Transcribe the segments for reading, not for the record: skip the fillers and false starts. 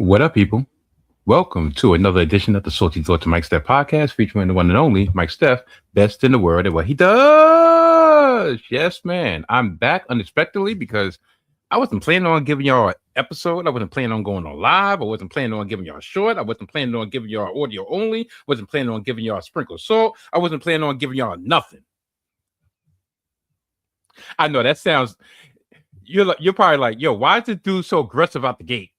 What up, people? Welcome to another edition of the Salty Thoughts of Mike Steph podcast, featuring the one and only Mike Steph, best in the world at what he does. Yes, man. I'm back unexpectedly because I wasn't planning on giving y'all an episode. I wasn't planning on going on live. I wasn't planning on giving y'all a short. I wasn't planning on giving y'all audio only. I wasn't planning on giving y'all a sprinkle of salt. I wasn't planning on giving y'all nothing. I know that sounds. You're probably like, yo, why is this dude so aggressive out the gate?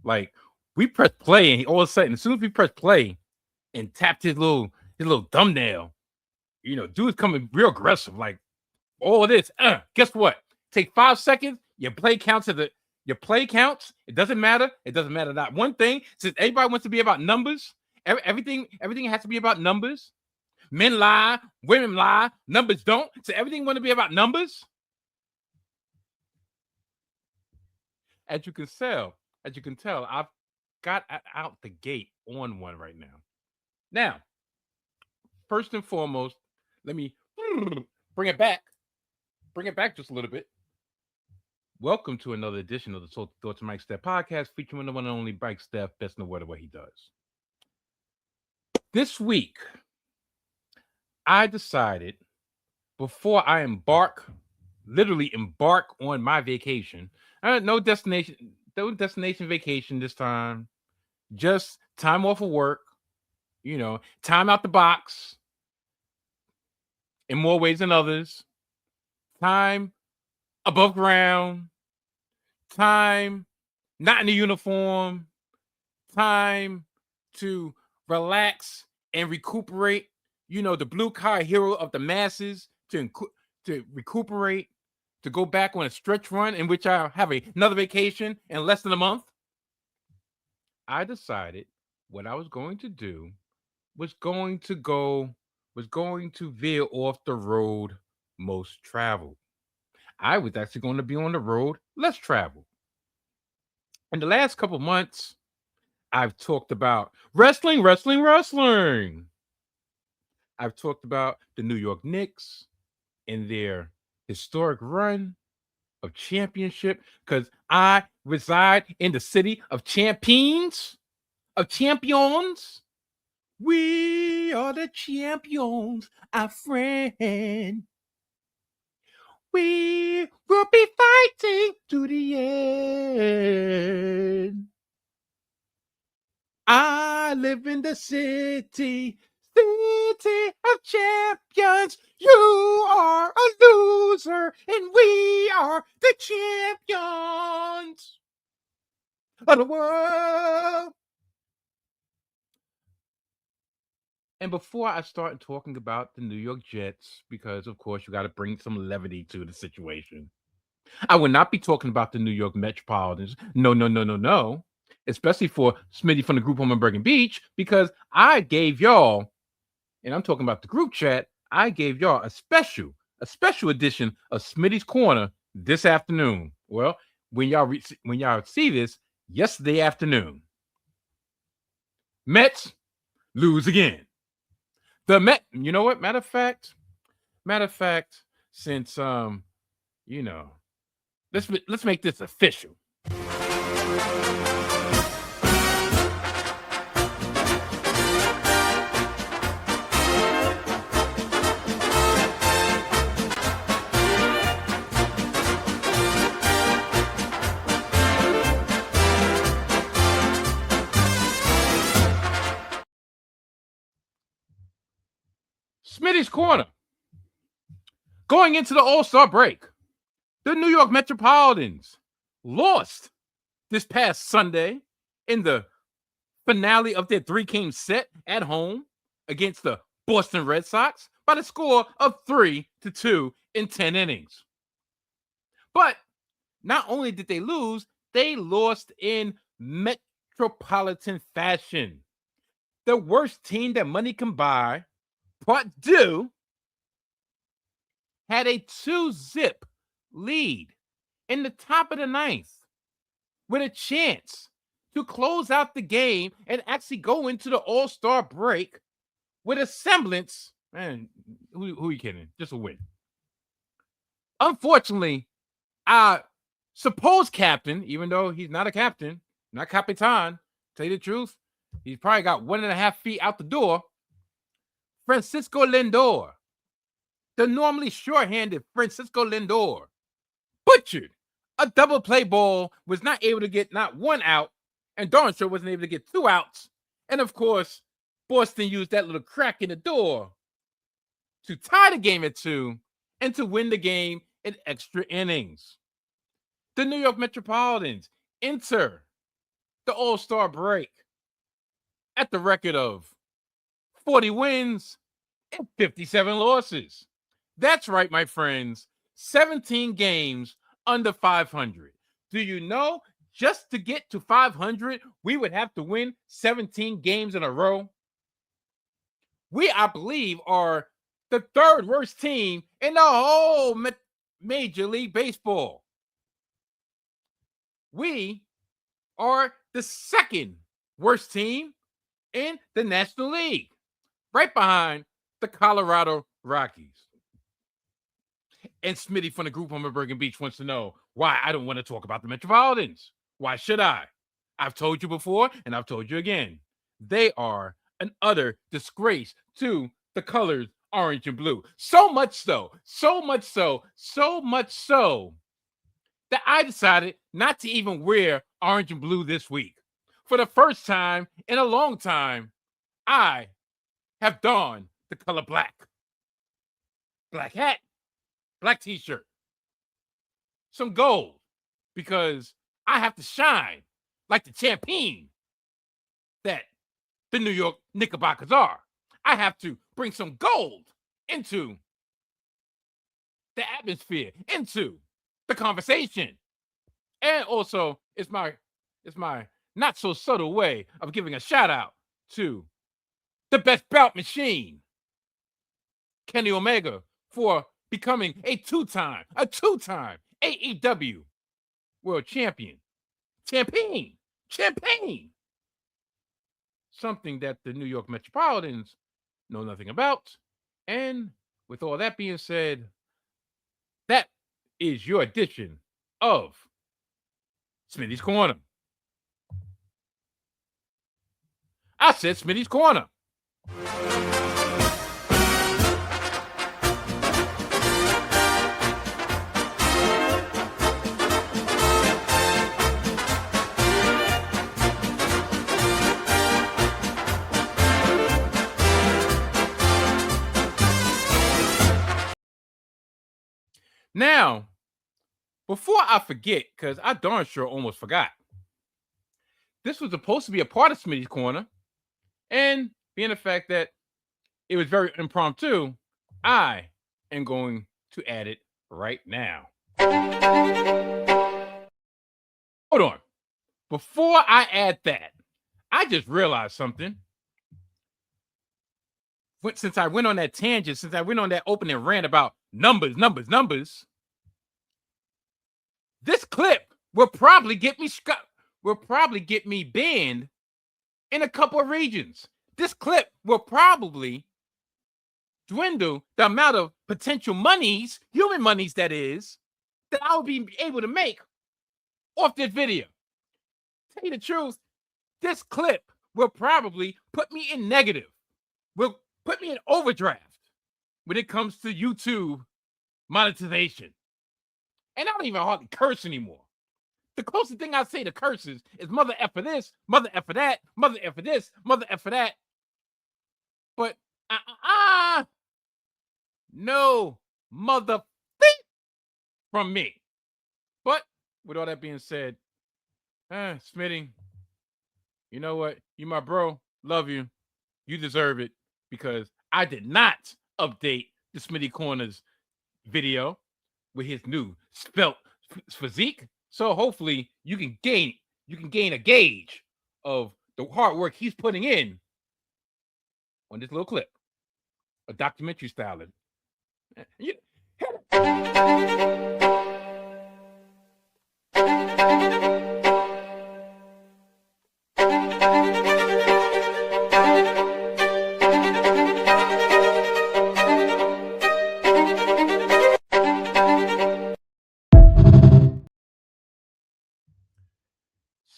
Like, we press play, and all of a sudden, as soon as we press play and tapped his little thumbnail, dude's coming real aggressive. Like all of this. Guess what? Take 5 seconds. Your play counts your play counts. It doesn't matter. It doesn't matter. Not one thing. Since everybody wants to be about numbers, everything has to be about numbers. Men lie, women lie, numbers don't. So everything want to be about numbers. As you can tell, I've got out the gate on one right now. Now, first and foremost, let me bring it back just a little bit. Welcome to another edition of the Salty Thoughts of Mike Steph podcast, featuring the one and only Mike Steph, best in the world at what he does. This week, I decided before I literally embark on my vacation, no destination vacation this time, just time off of work, time out the box in more ways than others, time above ground, time not in the uniform, time to relax and recuperate, the blue collar hero of the masses, to recuperate, to go back on a stretch run in which I'll have another vacation in less than a month. I decided what I was going to do was going to veer off the road most traveled. I was actually going to be on the road less traveled. In the last couple of months, I've talked about wrestling. I've talked about the New York Knicks and their historic run of championship, because I reside in the city of champions. We are the champions, our friend. We will be fighting to the end. I live in the city of champions. You are a loser, and we are the champions of the world. And before I start talking about the New York Jets, because of course you got to bring some levity to the situation, I will not be talking about the New York Metropolitans. No. Especially for Smitty from the group home in Bergen Beach, because I gave y'all, and I'm talking about the group chat, I gave y'all a special edition of Smitty's Corner this afternoon. Well, when y'all see this, yesterday afternoon, Mets lose again. The Met, you know what? Matter of fact, since let's make this official. Smitty's Corner. Going into the All-Star break, the New York Metropolitans lost this past Sunday in the finale of their 3-game set at home against the Boston Red Sox by the score of 3-2 in 10 innings. But not only did they lose, they lost in metropolitan fashion. The worst team that money can buy, Part 2, had a 2-zip lead in the top of the ninth with a chance to close out the game and actually go into the All-Star break with a semblance. Man, who are you kidding? Just a win. Unfortunately, our supposed captain, even though he's not a captain, not Capitan. Tell you the truth, he's probably got 1.5 feet out the door. Francisco Lindor, the normally short-handed Francisco Lindor, butchered a double play ball, was not able to get not one out, and darn sure wasn't able to get 2 outs. And of course, Boston used that little crack in the door to tie the game at 2 and to win the game in extra innings. The New York Metropolitans enter the All-Star break at the record of 40 wins and 57 losses. That's right, my friends. 17 games under 500. Do you know just to get to 500, we would have to win 17 games in a row? We, I believe, are the 3rd worst team in the whole Major League Baseball. We are the 2nd worst team in the National League, right behind the Colorado Rockies. And Smitty from the group home in Bergen Beach wants to know why I don't want to talk about the Metropolitans. Why should I? I've told you before, and I've told you again. They are an utter disgrace to the colors orange and blue. So much so that I decided not to even wear orange and blue this week. For the first time in a long time, I have donned the color black. Black hat, black t-shirt, some gold, because I have to shine like the champion that the New York Knickerbockers are. I have to bring some gold into the atmosphere, into the conversation. And also, it's my not so subtle way of giving a shout out to the best bout machine, Kenny Omega, for becoming a two-time AEW world champion. Champagne. Something that the New York Metropolitans know nothing about. And with all that being said, that is your edition of Smitty's Corner. I said Smitty's Corner. Now, before I forget, because I darn sure almost forgot, this was supposed to be a part of Smitty's Corner, and being the fact that it was very impromptu, I am going to add it right now. Hold on. Before I add that, I just realized something. Since I went on that tangent, since I went on that opening rant about numbers, this clip will probably get me banned in a couple of regions. This clip will probably dwindle the amount of potential monies, human monies that is, that I will be able to make off this video. Tell you the truth, this clip will probably put me in negative, will put me in overdraft when it comes to YouTube monetization. And I don't even hardly curse anymore. The closest thing I say to curses is mother effer this, mother effer that, mother effer this, mother effer that. But no mother from me. But with all that being said, Smitty, you know what? You my bro. Love you. You deserve it, because I did not update the Smitty Corners video with his new spelt physique. So hopefully you can gain a gauge of the hard work he's putting in on this little clip, a documentary style.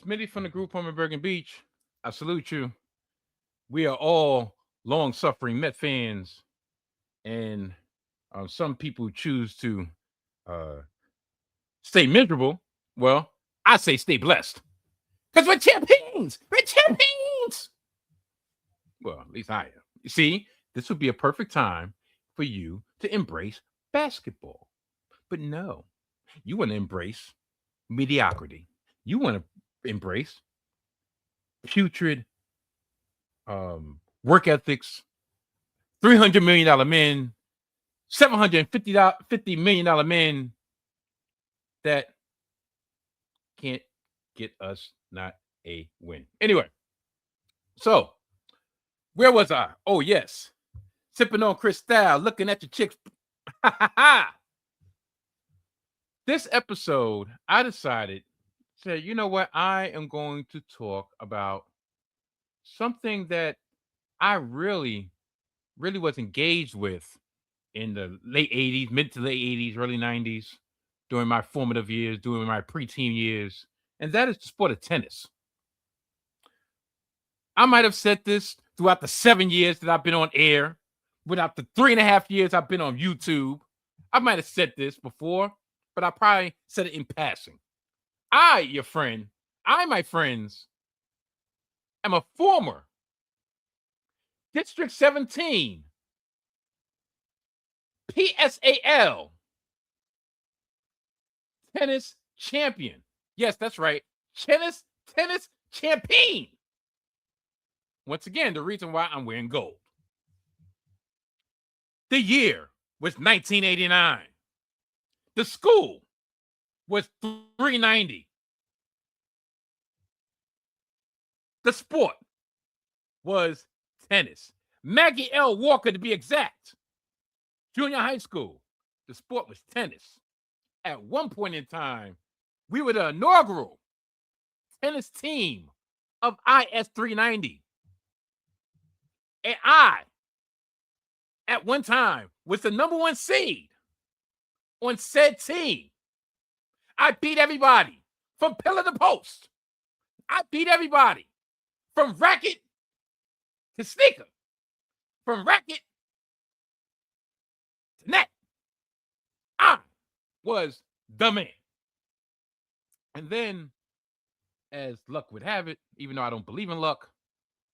Smitty from the group home in Bergen Beach. I salute you. We are all long-suffering Met fans, and some people choose to uh, stay miserable. Well, I say stay blessed, because we're champions. We're champions. Well, at least I am. You see, this would be a perfect time for you to embrace basketball. But no, you want to embrace mediocrity. You want to embrace putrid work ethics, $300 million men, $750 million that can't get us not a win. Anyway, so where was I? Oh, yes. Sipping on Cristal, looking at your chicks. This episode, I decided, said, you know what? I am going to talk about something that I really was engaged with in the late 80s, mid to late 80s, early 90s, during my formative years, during my preteen years, and that is the sport of tennis. I might have said this throughout the 7 years that I've been on air, without the 3.5 years I've been on YouTube. I might have said this before, but I probably said it in passing. Your friend, my friends, am a former District 17 PSAL tennis champion. Yes, that's right. Tennis champion. Once again, the reason why I'm wearing gold. The year was 1989. The school was 390. The sport was tennis. Maggie L. Walker, to be exact. Junior high school. The sport was tennis. At one point in time, we were the inaugural tennis team of IS 390. And I, at one time, was the number one seed on said team. I beat everybody from pillar to post. I beat everybody from racket to sneaker, from racket to net. I was the man. And then, as luck would have it, even though I don't believe in luck,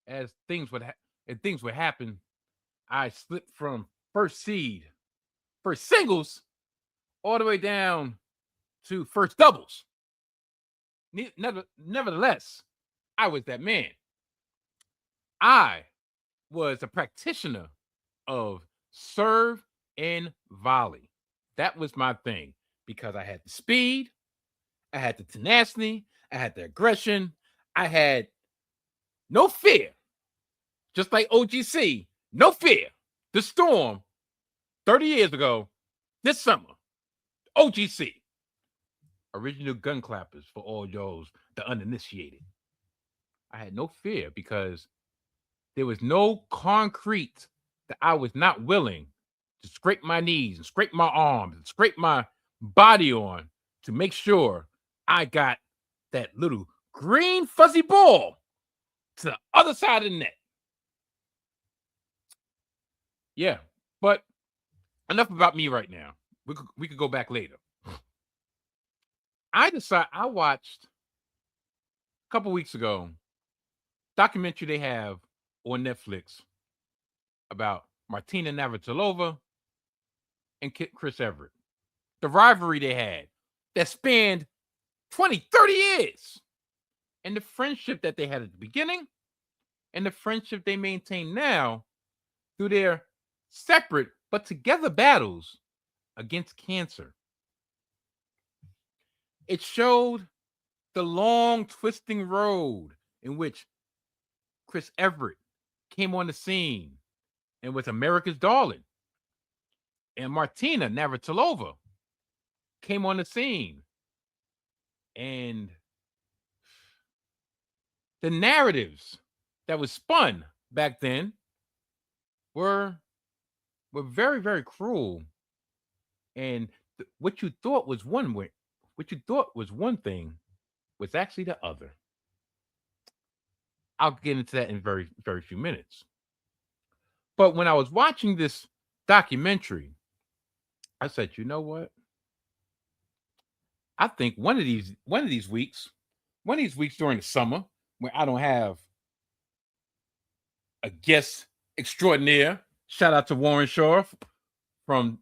as things would happen, I slipped from first seed, first singles, all the way down to first doubles. Nevertheless, I was that man. I was a practitioner of serve and volley. That was my thing because I had the speed, I had the tenacity, I had the aggression, I had no fear. Just like OGC, no fear. The Storm, 30 years ago, this summer, OGC. Original gun clappers for all those, the uninitiated. I had no fear because there was no concrete that I was not willing to scrape my knees and scrape my arms and scrape my body on to make sure I got that little green fuzzy ball to the other side of the net. Yeah, but enough about me right now. We could go back later. I watched a couple weeks ago documentary they have on Netflix about Martina Navratilova and Chris Evert. The rivalry they had that spanned 20, 30 years. And the friendship that they had at the beginning and the friendship they maintain now through their separate but together battles against cancer. It showed the long, twisting road in which Chris Evert came on the scene and was America's darling. And Martina Navratilova came on the scene. And the narratives that was spun back then were very, very cruel. And what you thought was one way, what you thought was one thing was actually the other. I'll get into that in very, very few minutes. But when I was watching this documentary, I said, you know what? I think one of these weeks during the summer, where I don't have a guest extraordinaire. Shout out to Warren Shaw from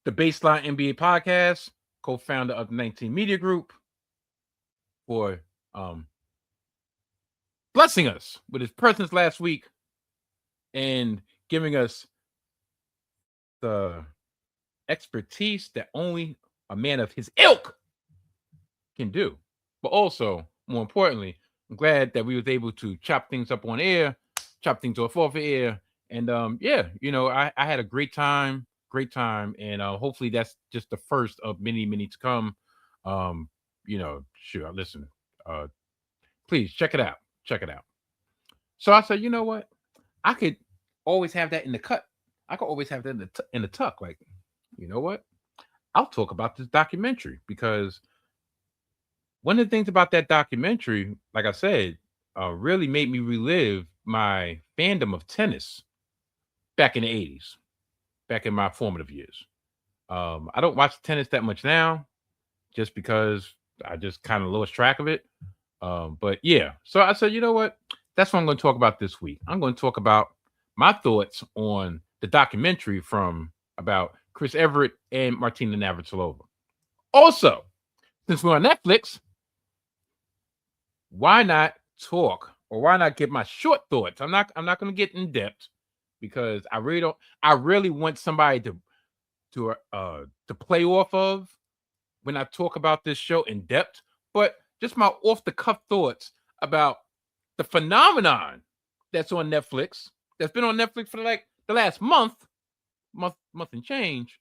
the Baseline NBA podcast, co-founder of the 19 Media Group, for blessing us with his presence last week and giving us the expertise that only a man of his ilk can do. But also, more importantly, I'm glad that we was able to chop things up on air, chop things off air, and yeah, I had a great time, and hopefully that's just the first of many, many to come. Sure, listen, uh, please check it out, So I said, you know what, I could always have that in the cut. I could always have that in the tuck. Like, you know what, I'll talk about this documentary because one of the things about that documentary, like I said, really made me relive my fandom of tennis back in the 80s, back in my formative years. I don't watch tennis that much now just because I just kind of lost track of it. But yeah, so I said, you know what? That's what I'm going to talk about this week. I'm going to talk about my thoughts on the documentary about Chris Evert and Martina Navratilova. Also, since we're on Netflix, why not talk, or why not give my short thoughts? I'm not going to get in depth because I really want somebody to play off of when I talk about this show in depth, but just my off the cuff thoughts about the phenomenon that's on Netflix, that's been on Netflix for like the last month and change,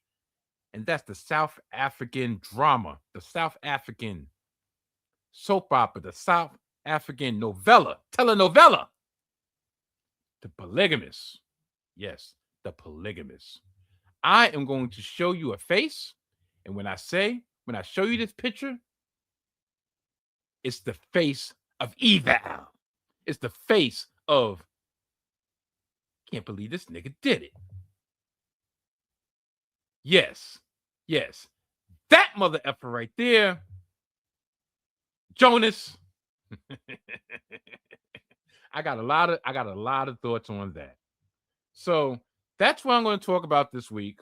and that's the South African drama, the South African soap opera, the South African telenovela, The Polygamist. Yes, The Polygamist. I am going to show you a face, and when I show you this picture, it's the face of evil. It's the face of, can't believe this nigga did it. Yes. That mother effer right there, Jonas. I got a lot of thoughts on that. So that's what I'm going to talk about this week.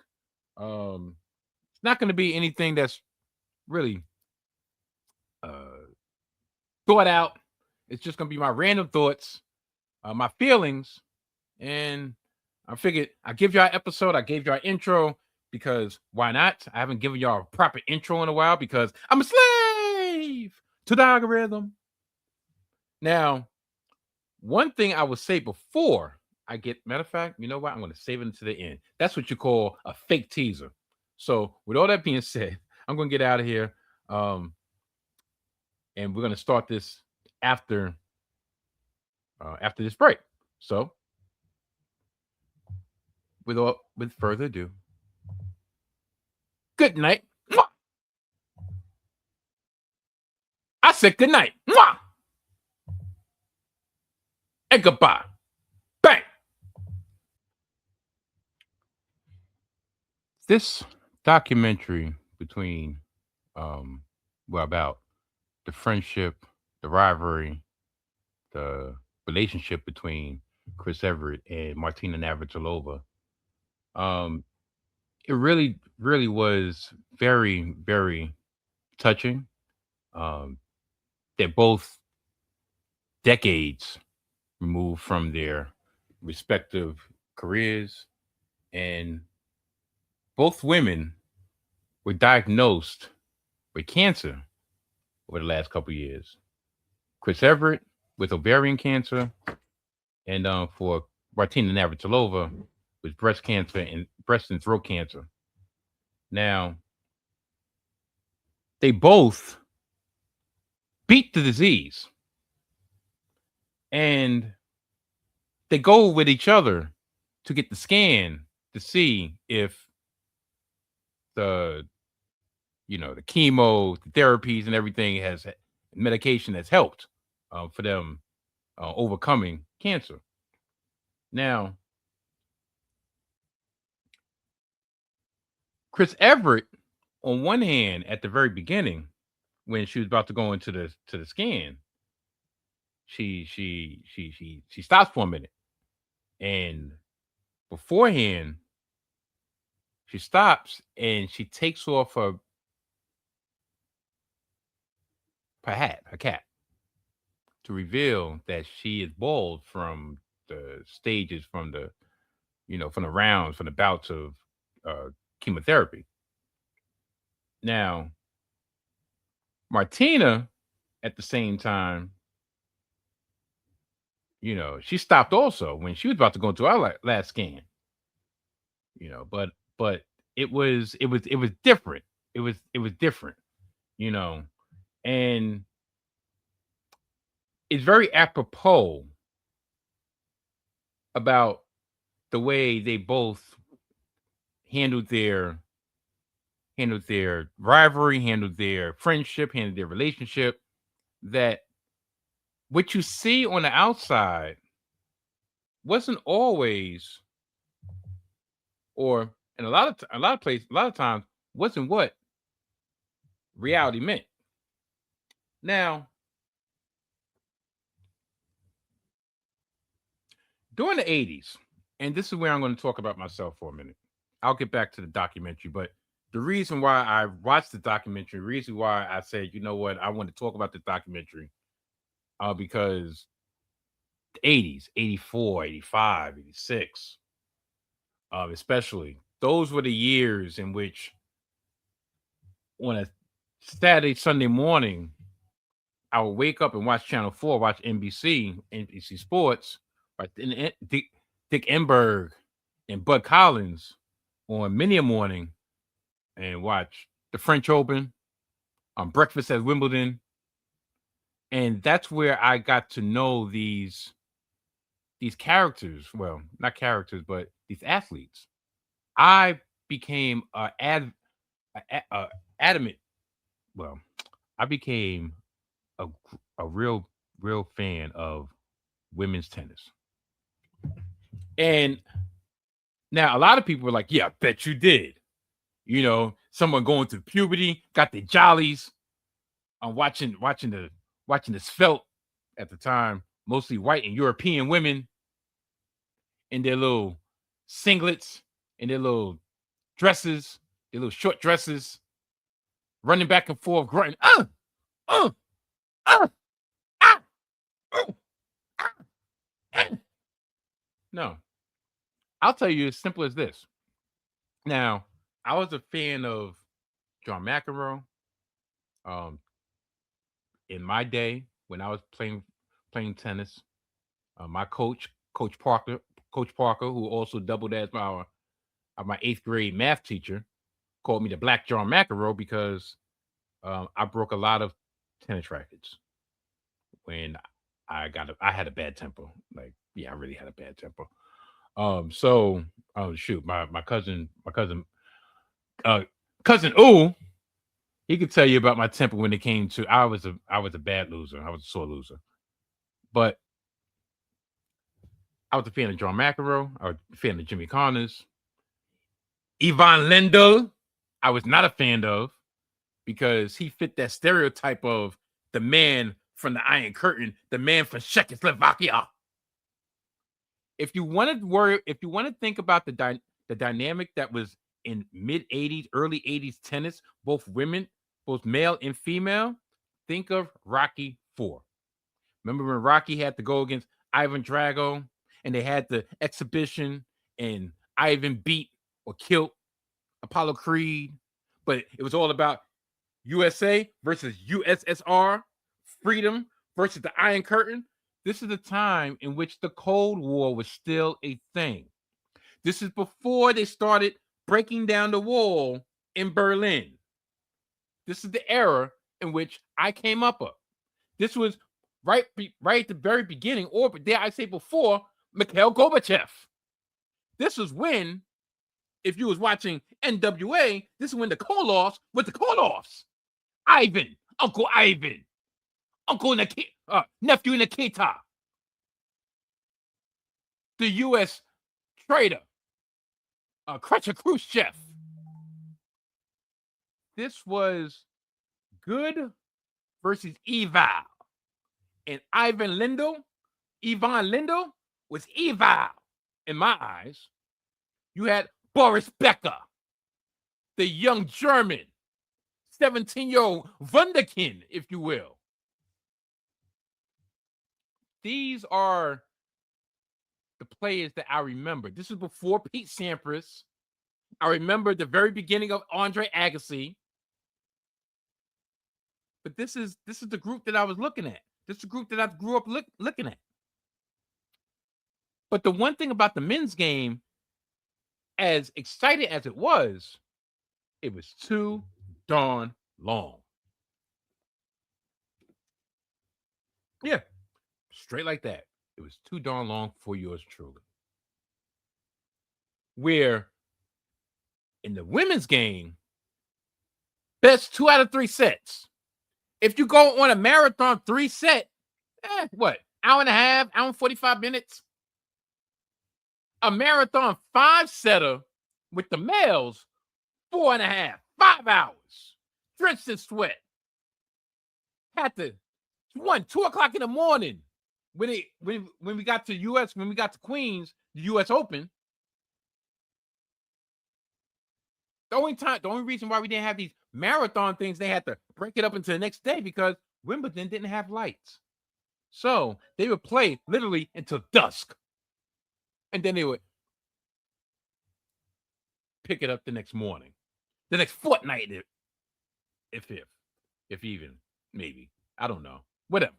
It's not going to be anything that's really thought out. It's just going to be my random thoughts, my feelings, and I figured I give y'all an episode. I gave y'all an intro because why not? I haven't given y'all a proper intro in a while because I'm a slave to the algorithm. Now, one thing I would say before I get, matter of fact, you know what? I'm going to save it to the end. That's what you call a fake teaser. So with all that being said, I'm going to get out of here. And we're going to start this after this break. So with further ado, good night. Mwah! I said good night. Mwah! And goodbye. Bang. This documentary about the friendship, the rivalry, the relationship between Chris Evert and Martina Navratilova. It really, really was very, very touching. They're both decades removed from their respective careers, and both women were diagnosed with cancer over the last couple of years. Chris Evert with ovarian cancer, and for Martina Navratilova with breast and throat cancer. Now, they both beat the disease, and they go with each other to get the scan to see if the chemo, the therapies, and everything medication has helped for them overcoming cancer. Now, Chris Everett, on one hand, at the very beginning, when she was about to go into the scan, she stops for a minute, and beforehand, she stops and she takes off her cap, to reveal that she is bald from the stages, from the from the rounds, from the bouts of chemotherapy. Now, Martina, at the same time, she stopped also when she was about to go into our last scan. But it was different. It was different, you know, and it's very apropos about the way they both handled their rivalry, handled their friendship, handled their relationship. That what you see on the outside wasn't always, or in a lot of times wasn't what reality meant. Now, during the 80s, and this is where I'm going to talk about myself for a minute. I'll get back to the documentary, but the reason why I watched the documentary, the reason why I said, you know what, I want to talk about the documentary, because the 80s, 84, 85, 86, especially, those were the years in which on a Saturday, Sunday morning, I would wake up and watch Channel 4, watch NBC Sports, right? Dick Enberg and Bud Collins on many a morning, and watch the French Open, Breakfast at Wimbledon. And that's where I got to know these characters. Well, not characters, but these athletes. I became adamant. Well, I became a, a real fan of women's tennis. And now a lot of people were like, "Yeah, I bet you did." Someone going through puberty, got the jollies. I'm watching this felt at the time, mostly white and European women in their little singlets and their little dresses, their little short dresses, running back and forth, grunting, uh, ah, uh, ah. No, I'll tell you as simple as this. Now, I was a fan of John McEnroe. Um, in my day when I was playing tennis, my Coach Parker, who also doubled as my eighth grade math teacher, called me the Black John McEnroe because I broke a lot of tennis rackets when I had a bad temper. Like, yeah, I really had a bad temper. So oh shoot, my uh cousin Ooh, he could tell you about my temper when it came to I was a bad loser. I was a sore loser. But I was a fan of John McEnroe. I was a fan of Jimmy Connors. Ivan Lendl, I was not a fan of because he fit that stereotype of the man from the Iron Curtain, the man from Czechoslovakia. If you want to think about the dynamic that was in mid 80s, early 80s tennis, both women, both male and female, think of Rocky 4. Remember when Rocky had to go against Ivan Drago and they had the exhibition and Ivan beat or killed Apollo Creed, but it was all about USA versus USSR, freedom versus the Iron Curtain. This is the time in which the Cold War was still a thing. This is before they started breaking down the wall in Berlin. This is the era in which I came up of. This was right at the very beginning, or dare I say before, Mikhail Gorbachev. This was when, if you was watching NWA, this is when the Koloffs were the Koloffs. Ivan, Uncle Nephew Nikita, the U.S. traitor, Khrushchev. This was good versus evil. And Ivan Lendl was evil in my eyes. You had Boris Becker, the young German, 17-year-old wunderkind, if you will. These are the players that I remember. This is before Pete Sampras. I remember the very beginning of Andre Agassi. But this is the group that I was looking at. This is the group that I grew up looking at. But the one thing about the men's game, as excited as it was too darn long. Yeah, straight like that. It was too darn long for yours truly. Where in the women's game, best 2 out of 3 sets. If you go on a marathon 3 set, what? Hour and a half, hour and 45 minutes. A marathon 5-setter with the males, 4.5, 5 hours, drenched in sweat. Had to 2 o'clock in the morning when we got to US, when we got to Queens, the US Open. The only reason why we didn't have these marathon things, they had to break it up into the next day because Wimbledon didn't have lights. So they would play literally until dusk. And then they would pick it up the next morning, the next fortnight, if even, maybe. I don't know. Whatever.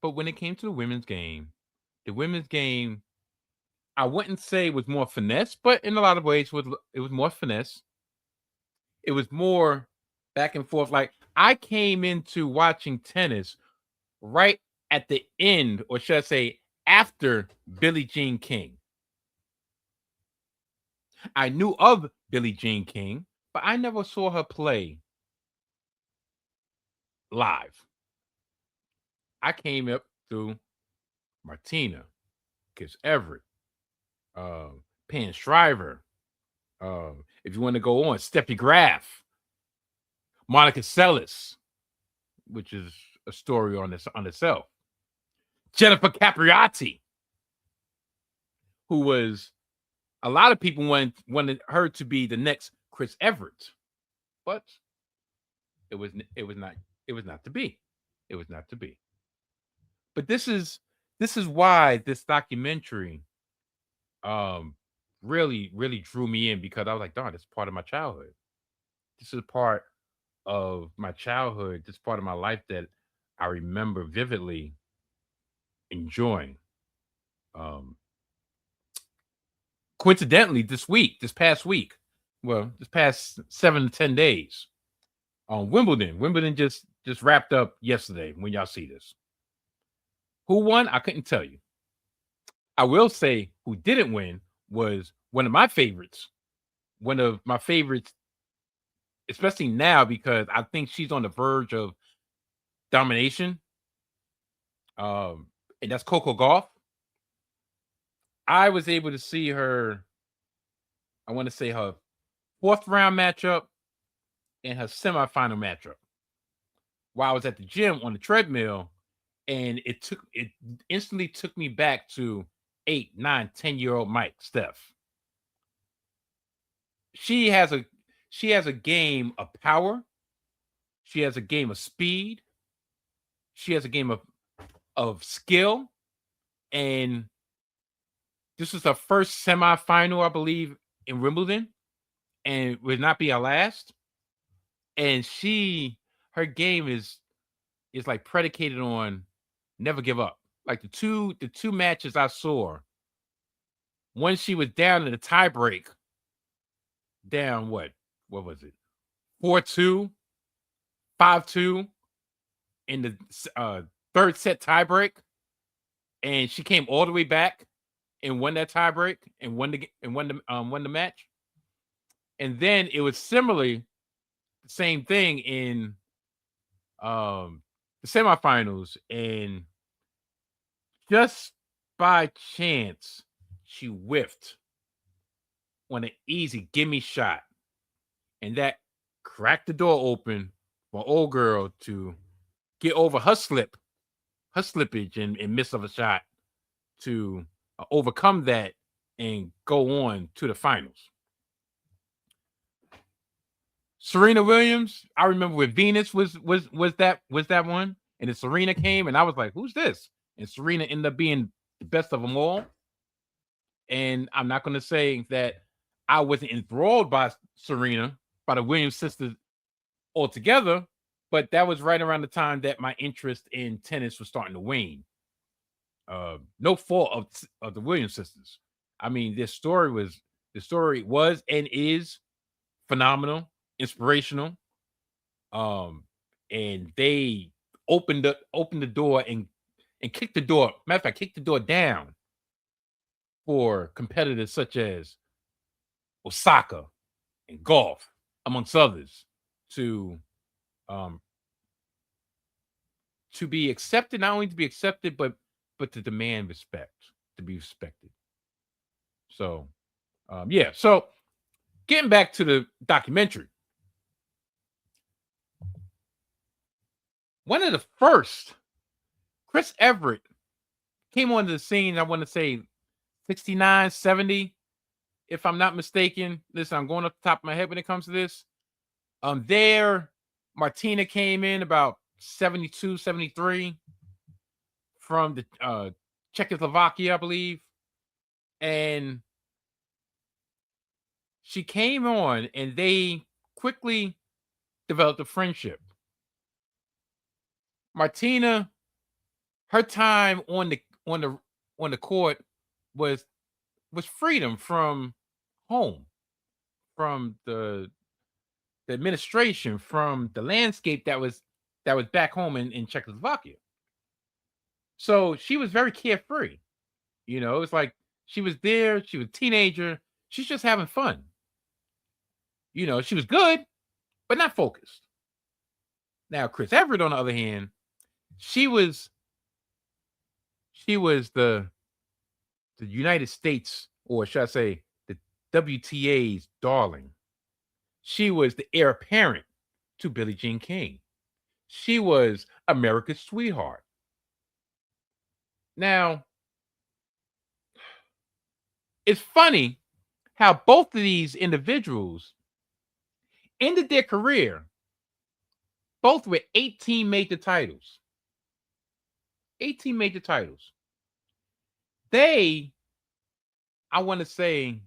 But when it came to the women's game, I wouldn't say it was more finesse, but in a lot of ways, it was more finesse. It was more back and forth. Like, I came into watching tennis right at the end, or should I say, after Billie Jean King. I knew of Billie Jean King, but I never saw her play live. I came up through Martina, Kiss Everett, Pam Shriver. If you want to go on, Steffi Graf, Monica Seles, which is a story on itself. Jennifer Capriati, who was, a lot of people wanted her to be the next Chris Evert, but it was not to be. It was not to be. But this is why this documentary really drew me in, because I was like, darn, this is part of my childhood. This is part of my childhood. This part of my life that I remember vividly enjoying. Coincidentally, this past 7 to 10 days, Wimbledon just wrapped up yesterday when y'all see this. Who won? I couldn't tell you. I will say who didn't win was one of my favorites. One of my favorites, especially now, because I think she's on the verge of domination. And that's Coco Gauff. I was able to see her, I want to say her 4th round matchup and her semifinal matchup while I was at the gym on the treadmill, and it instantly took me back to 8, 9, 10-year-old Mike Steph. She has a game of power. She has a game of speed. She has a game of skill. And this is her first semifinal, I believe, in Wimbledon, and would not be our last. And her game is like predicated on never give up. Like the two matches I saw, when she was down in the tiebreak, down what was it? 4-2, 5-2 in the 3rd set tiebreak, and she came all the way back and won that tiebreak and won the match. And then it was similarly the same thing in the semifinals, and just by chance she whiffed on an easy gimme shot, and that cracked the door open for old girl to get over her slippage and miss of a shot to overcome that and go on to the finals. Serena Williams, I remember when Venus was that one, and then Serena came, and I was like, "Who's this?" And Serena ended up being the best of them all. And I'm not going to say that I wasn't enthralled by Serena, by the Williams sisters altogether, but that was right around the time that my interest in tennis was starting to wane. No fault of the Williams sisters. I mean, the story was and is phenomenal, inspirational. Um, and they opened the door and kicked the door. Matter of fact, kicked the door down for competitors such as Osaka and golf, amongst others, to um to be accepted, not only to be accepted, but to demand respect, to be respected. So yeah. So getting back to the documentary, one of the first, Chris Everett came onto the scene, I want to say 69, 70, if I'm not mistaken. Listen, I'm going off the top of my head when it comes to this. There, Martina came in about 72, 73 from the Czechoslovakia, I believe. And she came on and they quickly developed a friendship. Martina, her time on the court was freedom from home, from the administration, from the landscape that was back home in Czechoslovakia. So she was very carefree. You know, it's like she was there, she was a teenager, she's just having fun. You know, she was good, but not focused. Now, Chris Everett, on the other hand, she was the United States, or should I say, the WTA's darling. She was the heir apparent to Billie Jean King. She was America's sweetheart. Now, it's funny how both of these individuals ended their career both with 18 major titles. 18 major titles. They, I want to say,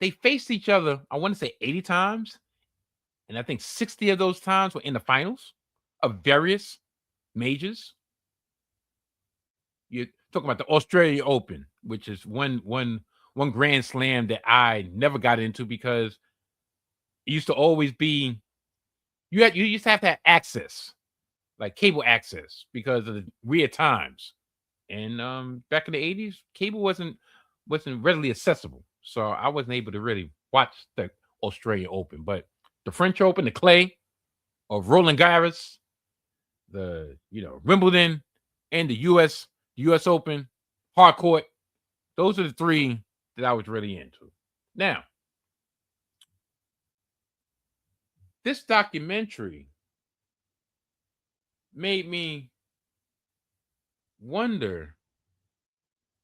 they faced each other, I want to say 80 times. And I think 60 of those times were in the finals of various majors. You're talking about the Australia Open, which is one Grand Slam that I never got into because it used to always be you used to have access, like cable access, because of the weird times. And back in the 80s, cable wasn't readily accessible. So I wasn't able to really watch the Australia Open. But the French Open, the clay of Roland Garros, the Wimbledon, and the US Open, hard court, those are the three that I was really into. Now, this documentary made me wonder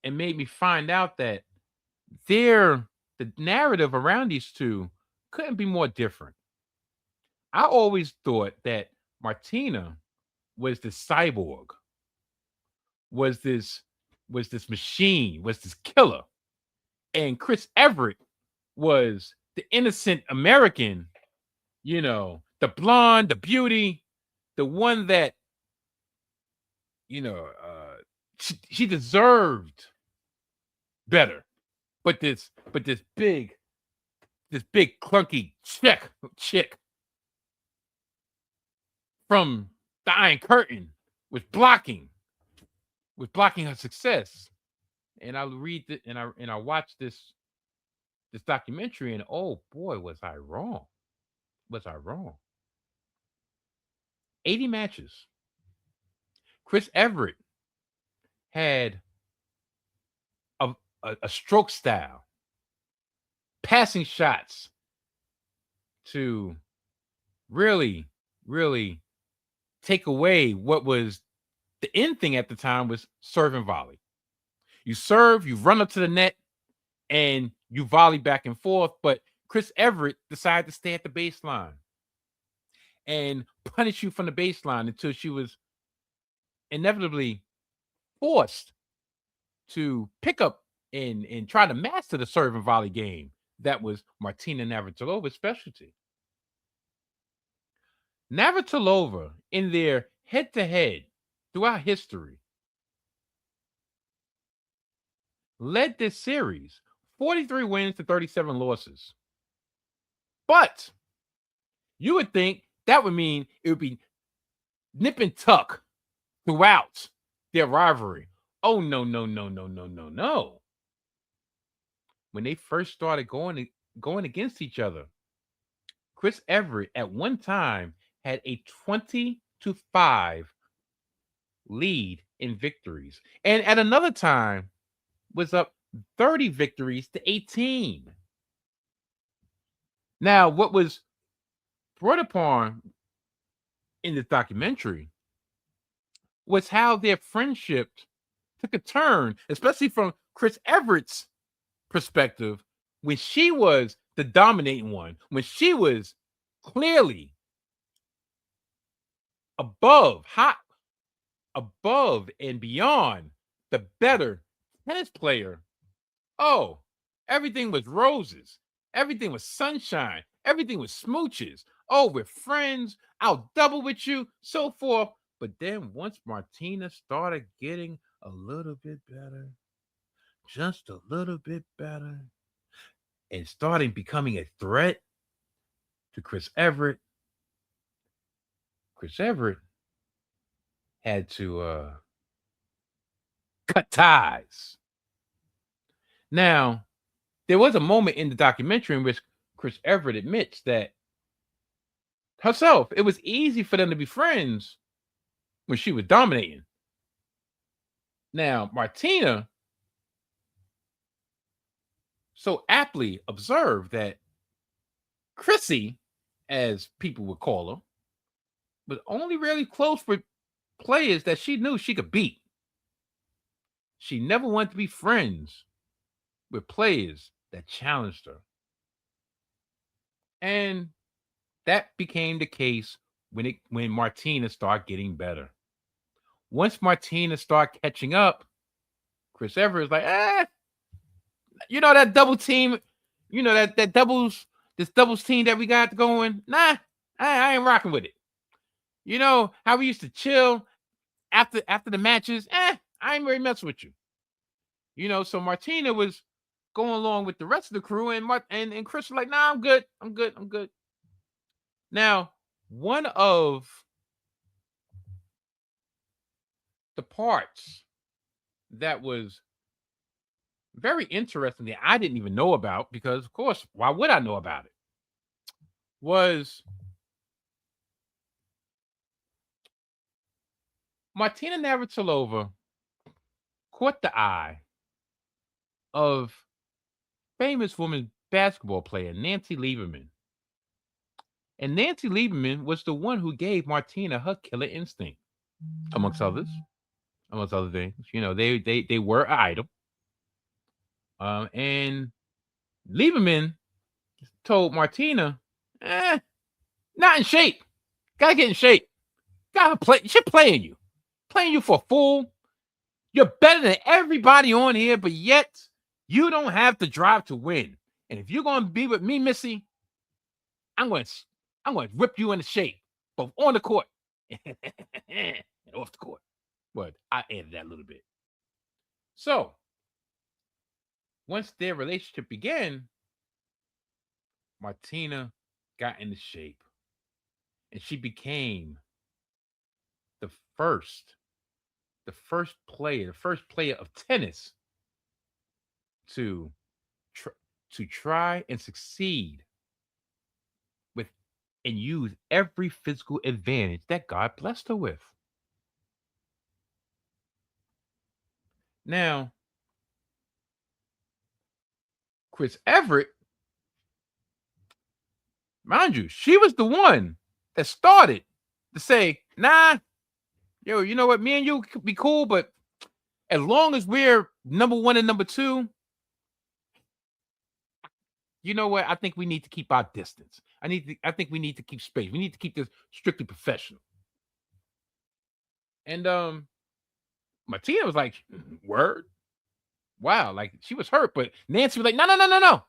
and made me find out that the narrative around these two couldn't be more different. I always thought that Martina was the cyborg, was this machine, was this killer, and Chris Everett was the innocent American, the blonde, the beauty, the one that you know she deserved better, but this big clunky chick from the Iron Curtain was blocking her success. And I read it and I watched this documentary, and oh boy, was I wrong. Was I wrong? 80 matches. Chris Everett had a, a stroke style, passing shots to really, really take away what was the end thing at the time was serve and volley. You serve, you run up to the net, and you volley back and forth. But Chris Evert decided to stay at the baseline and punish you from the baseline until she was inevitably forced to pick up and try to master the serve and volley game. That was Martina Navratilova's specialty. Navratilova, in their head-to-head throughout history, led this series 43 wins to 37 losses. But you would think that would mean it would be nip and tuck throughout their rivalry. Oh, no, no, no, no, no, no, no. When they first started going against each other, Chris Evert at one time had a 20-5 lead in victories, and at another time was up 30 victories to 18. Now, what was brought upon in this documentary was how their friendship took a turn, especially from Chris Everett's perspective, when she was the dominating one, when she was clearly above and beyond the better tennis player. Oh, everything was roses. Everything was sunshine. Everything was smooches. Oh, we're friends. I'll double with you, so forth. But then once Martina started getting a little bit better, just a little bit better, and starting becoming a threat to Chris Evert had to cut ties. Now, there was a moment in the documentary in which Chris Evert admits that herself, it was easy for them to be friends when she was dominating. Now, Martina so aptly observed that Chrissy, as people would call her, was only really close with players that she knew she could beat. She never wanted to be friends with players that challenged her. And that became the case when Martina started getting better. Once Martina started catching up, Chris Evert is like, that double team, that this doubles team that we got going. Nah, I ain't rocking with it. You know how we used to chill after the matches? I ain't very messing with you. So Martina was going along with the rest of the crew, and Chris was like, nah, I'm good. Now, one of the parts that was very interesting that I didn't even know about, because of course, why would I know about it? Was Martina Navratilova caught the eye of famous woman basketball player Nancy Lieberman. And Nancy Lieberman was the one who gave Martina her killer instinct, amongst other things. They were an idol. And Lieberman told Martina, not in shape. Gotta get in shape. Gotta play. She's playing you for a fool. You're better than everybody on here, but yet you don't have the drive to win. And if you're gonna be with me, Missy, I'm going to whip you into shape, both on the court and off the court. But I added that a little bit. So once their relationship began, Martina got into shape, and she became the first player of tennis to try and succeed with and use every physical advantage that God blessed her with. Now, Chris Everett, mind you, she was the one that started to say, nah, yo, you know what? Me and you could be cool, but as long as we're number one and number two, you know what? I think we need to keep our distance. I think we need to keep space. We need to keep this strictly professional. And Martina was like, word. Wow, like she was hurt, but Nancy was like, no, no, no, no, no.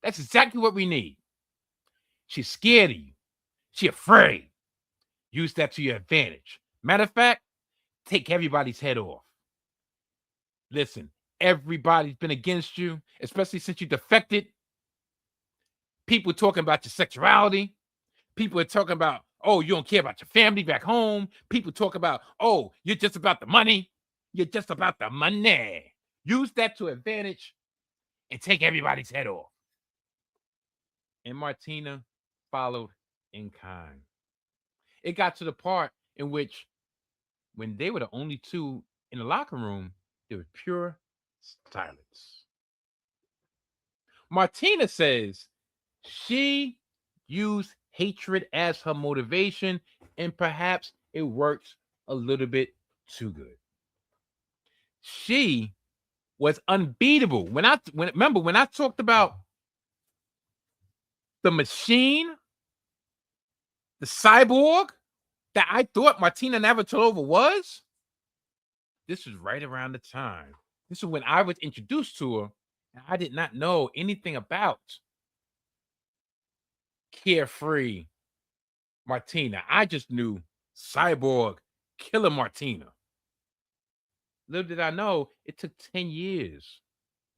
That's exactly what we need. She's scared of you. She afraid. Use that to your advantage. Matter of fact, take everybody's head off. Listen, everybody's been against you, especially since you defected. People talking about your sexuality. People are talking about, oh, you don't care about your family back home. People talk about, oh, you're just about the money. You're just about the money. Use that to advantage and take everybody's head off. And Martina followed in kind. It got to the part in which, when they were the only two in the locker room, there was pure silence. Martina says she used hatred as her motivation, and perhaps it works a little bit too good. She was unbeatable. When I talked about the machine, the cyborg that I thought Martina Navratilova was, this was right around the time. This is when I was introduced to her, and I did not know anything about carefree Martina. I just knew cyborg killer Martina. Little did I know it took 10 years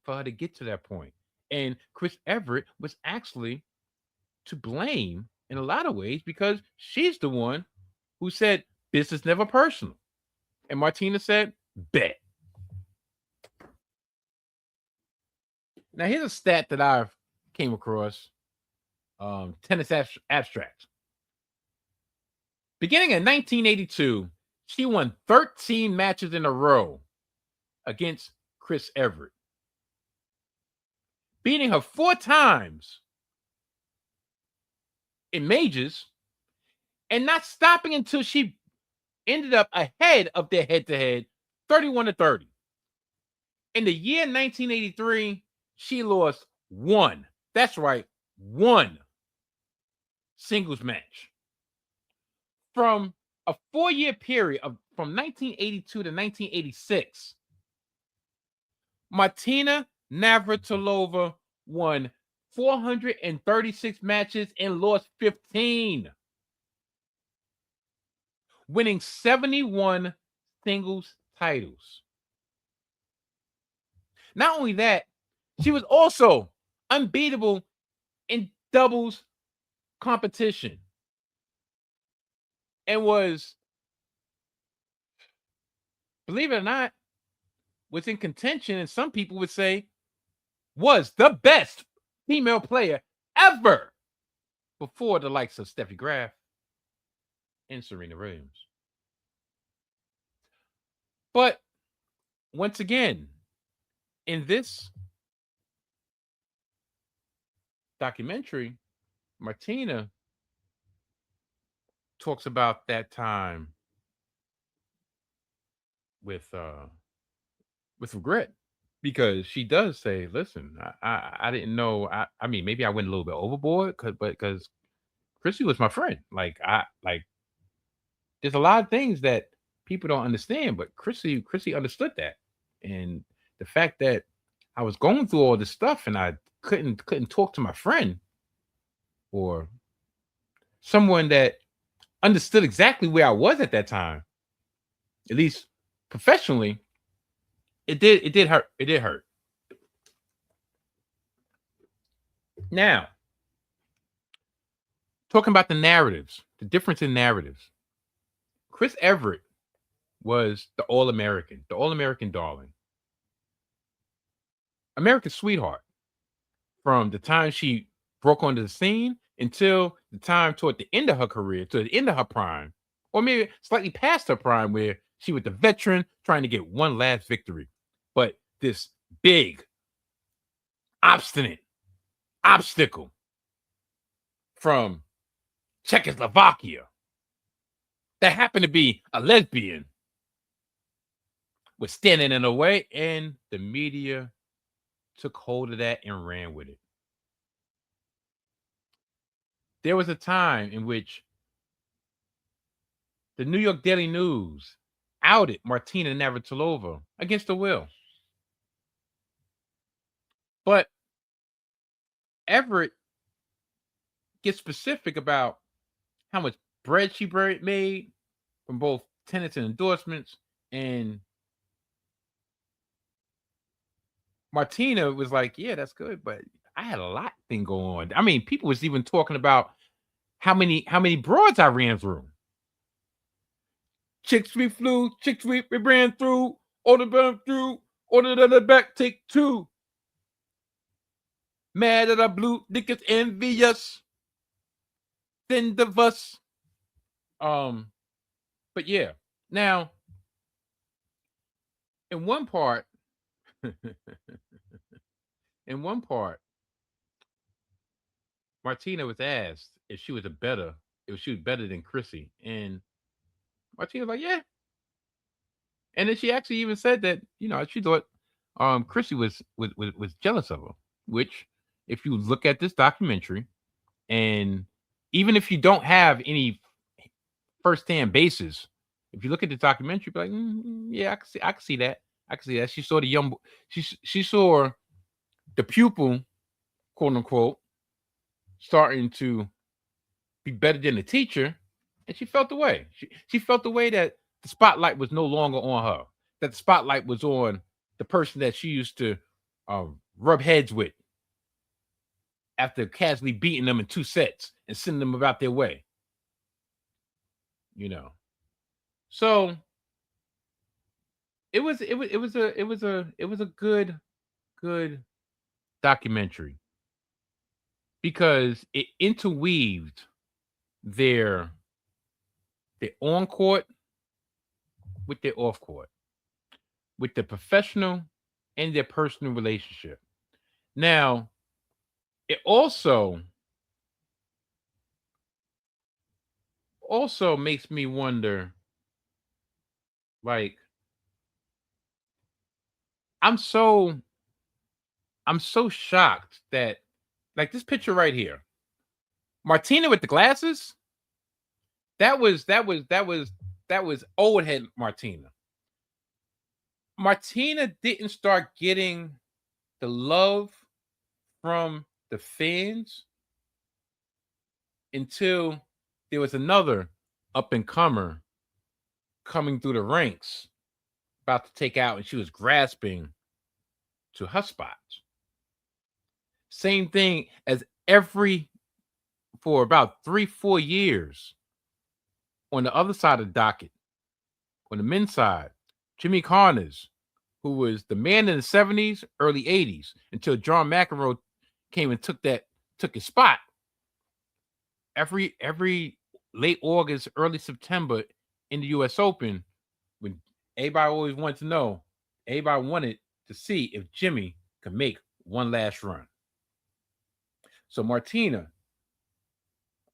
for her to get to that point. And Chris Everett was actually to blame in a lot of ways, because she's the one who said business never personal. And Martina said, bet. Now here's a stat that I've came across. Tennis abstracts. Beginning in 1982, she won 13 matches in a row against Chris Everett, beating her 4 times in majors and not stopping until she ended up ahead of their head-to-head 31-30. In the year 1983, she lost one. That's right, one singles match. From a 4-year period from 1982 to 1986, Martina Navratilova won 436 matches and lost 15, winning 71 singles titles. Not only that, she was also unbeatable in doubles competition and was, believe it or not, was in contention, and some people would say was the best female player ever before the likes of Steffi Graf and Serena Williams. But once again, in this documentary, Martina talks about that time with regret, because she does say, listen, I didn't know. I mean, maybe I went a little bit overboard, because Chrissy was my friend. Like there's a lot of things that people don't understand, but Chrissy understood that. And the fact that I was going through all this stuff and I couldn't talk to my friend or someone that understood exactly where I was at that time, at least professionally, it did hurt. It did hurt. Now, talking about the narratives, the difference in narratives. Chris Everett was the All-American darling, America's sweetheart, from the time she broke onto the scene until the time toward the end of her career, to the end of her prime, or maybe slightly past her prime, where she was the veteran trying to get one last victory. but this big, obstinate obstacle from Czechoslovakia that happened to be a lesbian was standing in the way, and the media took hold of that and ran with it. There was a time in which the New York Daily News outed Martina Navratilova against her will. But Everett gets specific about how much bread she made from both tenants and endorsements. And Martina was like, yeah, that's good, but I had a lot thing going on. I mean, people was even talking about how many broads I ran through. Chicks we flew, chicks we ran through, order burn through, order the back, take two. Mad at our blue niggas envious. Send of us. But yeah. Now, in one part, Martina was asked if she was better than Chrissy. And Martina was like, yeah. And then she actually even said that, she thought Chrissy was jealous of her, which if you look at this documentary, and even if you don't have any first-hand basis, if you look at the documentary, be like, yeah, I can see that. She saw the young, she saw the pupil, quote unquote, starting to be better than the teacher, and she felt the way. She felt the way that the spotlight was no longer on her. That the spotlight was on the person that she used to rub heads with after casually beating them in 2 sets and sending them about their way. So it was a good documentary because it interweaved their on court with their off court, with their professional and their personal relationship. Now, it also makes me wonder, like, I'm so shocked that, like, this picture right here, Martina with the glasses, that was old head Martina. Martina didn't start getting the love from the fans until there was another up and comer coming through the ranks about to take out, and she was grasping to her spots. Same thing as for about 3-4 years on the other side of the docket, on the men's side, Jimmy Connors, who was the man in the 70s, early 80s, until John McEnroe came and took his spot. Every late August, early September in the US Open, when everybody always wanted to know, everybody wanted to see if Jimmy could make one last run. So Martina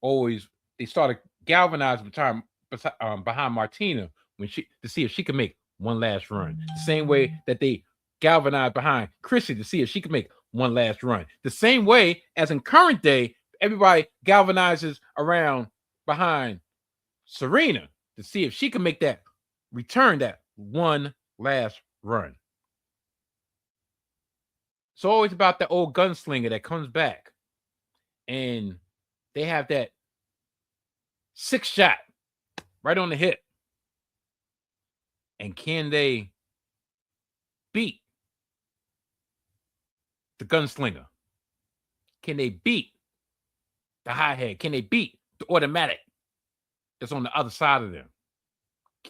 they started galvanizing behind Martina to see if she could make one last run. The same way that they galvanized behind Chrissy to see if she could make one last run. The same way as in current day, everybody galvanizes around behind Serena to see if she can make that one last run. It's always about the old gunslinger that comes back, and they have that 6 shot right on the hip. And can they beat the gunslinger? Can they beat the high head? Can they beat the automatic that's on the other side of them?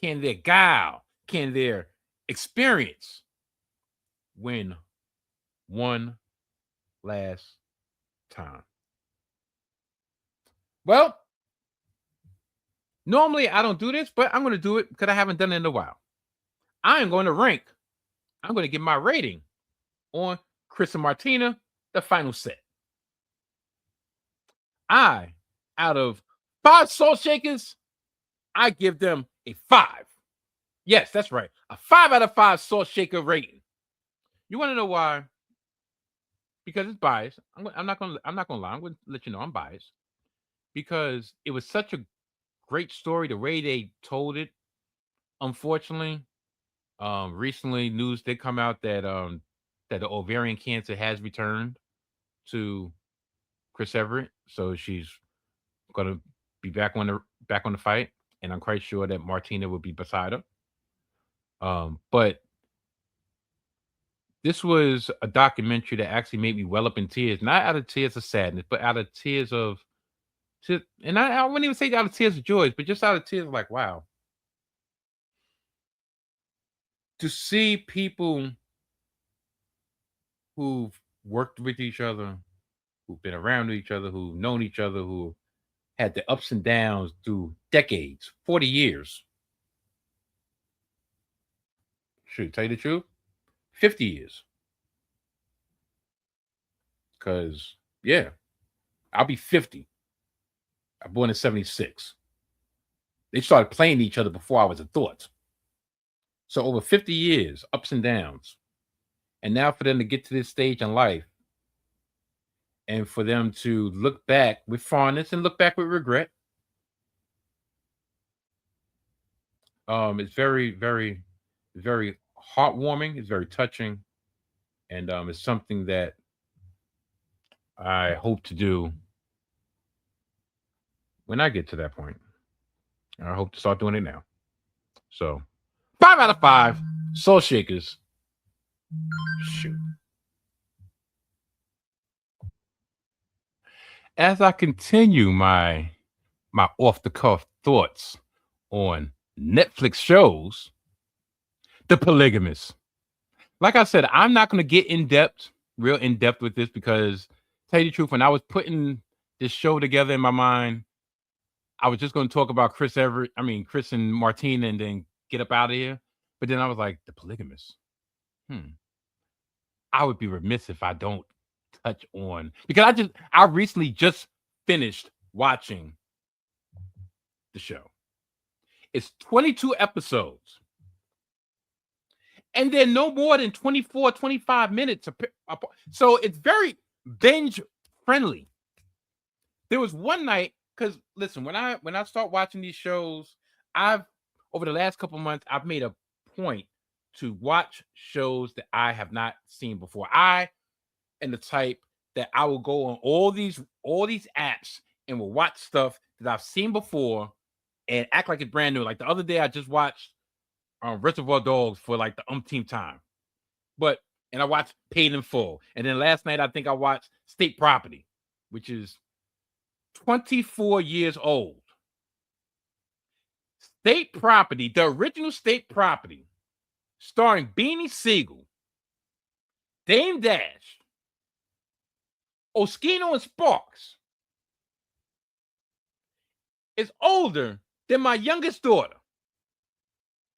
Can their guile, can their experience win one last time? Well, normally I don't do this, but I'm going to do it because I haven't done it in a while. I am going to rank I'm going to give my rating on Chris and Martina, the final set. Out of 5 salt shakers, I give them a 5. Yes, that's right. A 5 out of 5 salt shaker rating. You want to know why? Because it's biased. I'm not gonna lie. I'm gonna let you know I'm biased because it was such a great story. The way they told it. Unfortunately, recently news did come out that the ovarian cancer has returned to Chris Everett, so she's gonna be back on the fight, and I'm quite sure that Martina will be beside her. But this was a documentary that actually made me well up in tears, not out of tears of sadness, but out of tears of and I wouldn't even say out of tears of joy, but just out of tears of like, wow. To see people who've worked with each other, who've been around each other, who've known each other, who had the ups and downs through decades, 40 years. Should tell you the truth, 50 years. Because, yeah, I'll be 50. I was born in 76. They started playing each other before I was a thought. So over 50 years, ups and downs. And now for them to get to this stage in life and for them to look back with fondness and look back with regret, it's very, very, very heartwarming. It's very touching. And it's something that I hope to do when I get to that point. I hope to start doing it now. So 5 out of 5 soul shakers. Shoot. As I continue my off the cuff thoughts on Netflix shows, The Polygamist. Like I said, I'm not going to get real in depth with this because, tell you the truth, when I was putting this show together in my mind, I was just going to talk about Chris and Martina, and then get up out of here. But then I was like, The Polygamist. I would be remiss if I don't touch on, because I recently just finished watching the show. It's 22 episodes. And they're no more than 24, 25 minutes. So it's very binge friendly. There was one night, because listen, when I start watching these shows, over the last couple months, I've made a point to watch shows that I have not seen before. I am the type that I will go on all these apps and will watch stuff that I've seen before and act like it's brand new. Like the other day, I just watched Reservoir Dogs for like the umpteenth time. And I watched Paid in Full. And then last night, I think I watched State Property, which is 24 years old. State Property, the original State Property, starring Beanie Siegel, Dame Dash, Oskino, and Sparks, is older than my youngest daughter.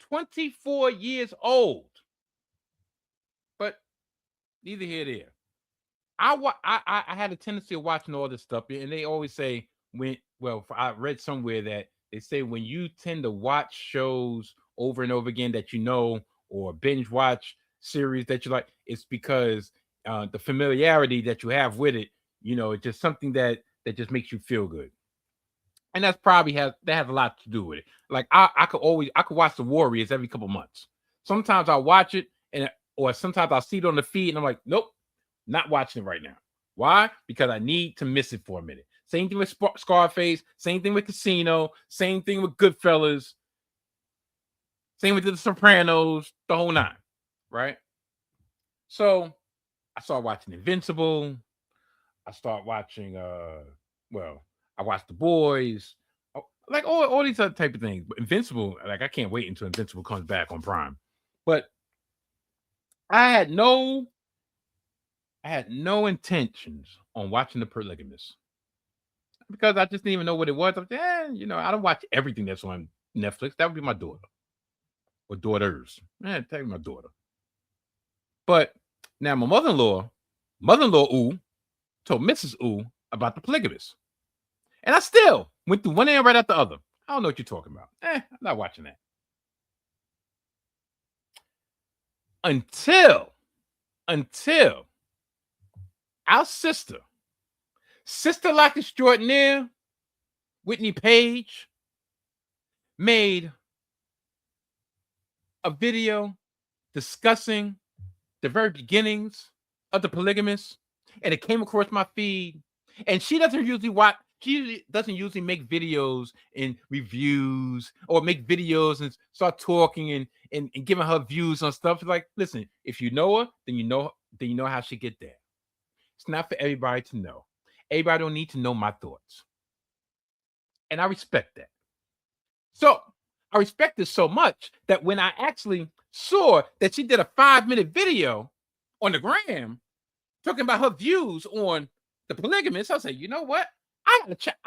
24 years old. But neither here nor there. I had a tendency of watching all this stuff, and they always say I read somewhere that they say when you tend to watch shows over and over again that you know, or binge watch series that you like, it's because the familiarity that you have with it, it's just something that just makes you feel good. And that's that has a lot to do with it. Like I could watch The Warriors every couple months. Sometimes I'll watch it or sometimes I'll see it on the feed and I'm like, nope, not watching it right now. Why? Because I need to miss it for a minute. Same thing with Scarface, same thing with Casino, same thing with Goodfellas, same with The Sopranos, the whole nine, right? So I started watching Invincible. I start watching I watched The Boys, like all these other type of things. But Invincible, like I can't wait until Invincible comes back on Prime. But I had no intentions on watching The Polygamist because I just didn't even know what it was. I was I don't watch everything that's on Netflix. That would be my daughter or daughters. Tell me my daughter. But now my mother-in-law Ooh, told Mrs. Ooh about the polygamist. And I still went through one end right after the other. I don't know what you're talking about. I'm not watching that. Until our sister like extraordinaire, Whitney Page, made a video discussing the very beginnings of the Polygamist, and it came across my feed. And she doesn't usually watch. She doesn't usually make videos and reviews or make videos and start talking and giving her views on stuff. Like, listen, if you know her, then you know how she get there. It's not for everybody to know. Everybody don't need to know my thoughts, and I respect that. So I respect this so much that when I actually saw that she did a 5-minute video on the gram talking about her views on the polygamist, I said, you know what? I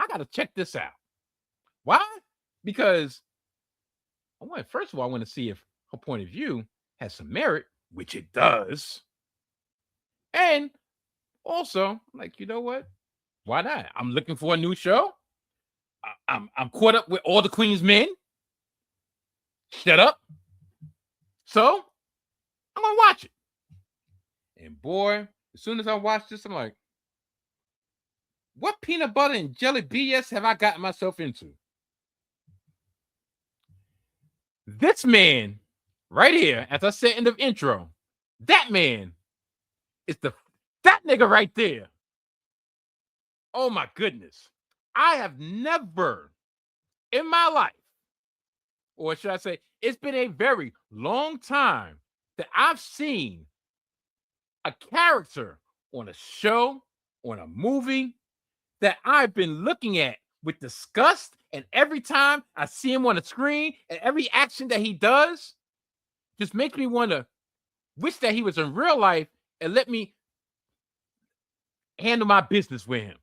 gotta check this out. Why? Because first of all, I want to see if her point of view has some merit, which it does. And also, like, you know what? Why not? I'm looking for a new show. I'm caught up with all the Queen's men. Shut up. So I'm gonna watch it. And boy, as soon as I watch this, I'm like, what peanut butter and jelly BS have I gotten myself into? This man right here, as I said in the intro, that man is that nigga right there. Oh my goodness. I have never in my life, or should I say, it's been a very long time that I've seen a character on a show, on a movie that I've been looking at with disgust. And every time I see him on the screen and every action that he does just makes me want to wish that he was in real life and let me handle my business with him.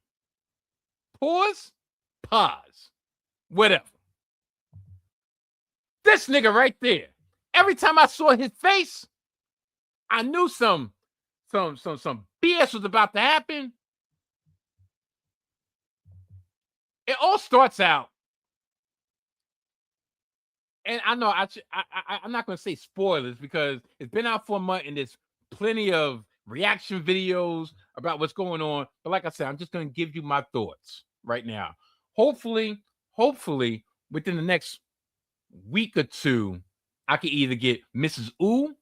Pause, whatever. This nigga right there. Every time I saw his face, I knew some BS was about to happen. It all starts out, and I know I'm not going to say spoilers because it's been out for a month and there's plenty of reaction videos about what's going on. But like I said, I'm just going to give you my thoughts right now. Hopefully, within the next week or two, I can either get Mrs. Ooh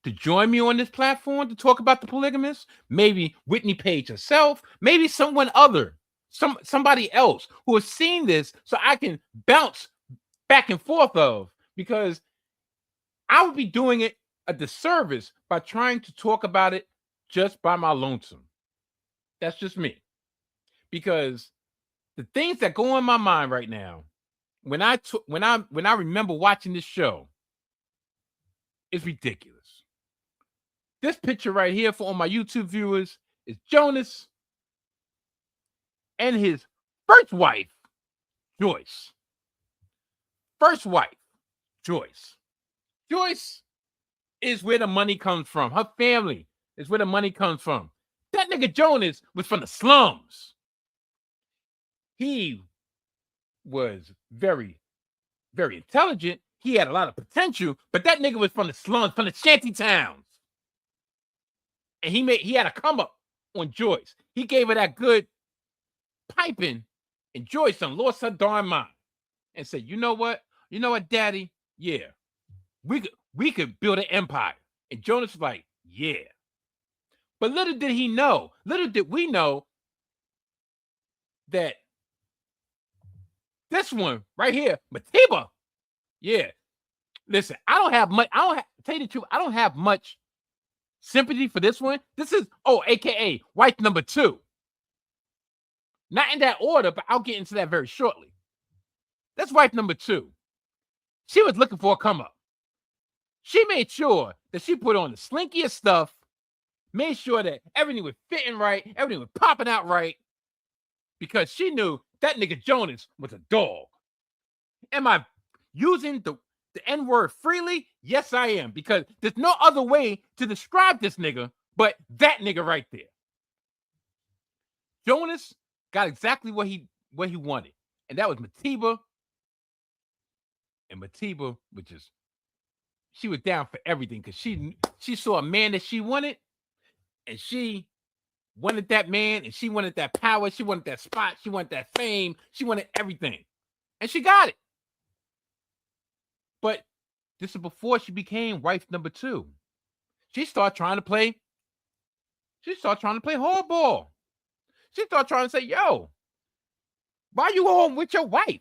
to join me on this platform to talk about the polygamist, maybe Whitney Page herself, maybe somebody else who has seen this so I can bounce back and forth of, because I would be doing it a disservice by trying to talk about it just by my lonesome. That's just me. Because the things that go in my mind right now, when I remember watching this show, is ridiculous. This picture right here for all my YouTube viewers is Jonas and his first wife, Joyce. First wife, Joyce. Joyce is where the money comes from. Her family is where the money comes from. That nigga Jonas was from the slums. He was very, very intelligent. He had a lot of potential, but that nigga was from the slums, from the shanty towns. And he had a come up on Joyce. He gave her that good piping, and Joyce done lost her darn mind and said, you know what, daddy? Yeah, we could build an empire. And Jonas was like, yeah. But little did we know that this one right here, Matiba, yeah. Listen, tell you the truth, I don't have much sympathy for this one. This is, AKA wife number 2. Not in that order, but I'll get into that very shortly. That's wife number 2. She was looking for a come up. She made sure that she put on the slinkiest stuff, made sure that everything was fitting right, everything was popping out right, because she knew that nigga Jonas was a dog. Am I using the N-word freely? Yes, I am, because there's no other way to describe this nigga but that nigga right there. Jonas got exactly what he wanted, and that was Matiba. And Matiba she was down for everything because she saw a man that she wanted, and she wanted that man, and she wanted that power, she wanted that spot, she wanted that fame, she wanted everything, and she got it. But this is before she became wife number 2. She started trying to play hardball. She started trying to say, yo, why you home with your wife?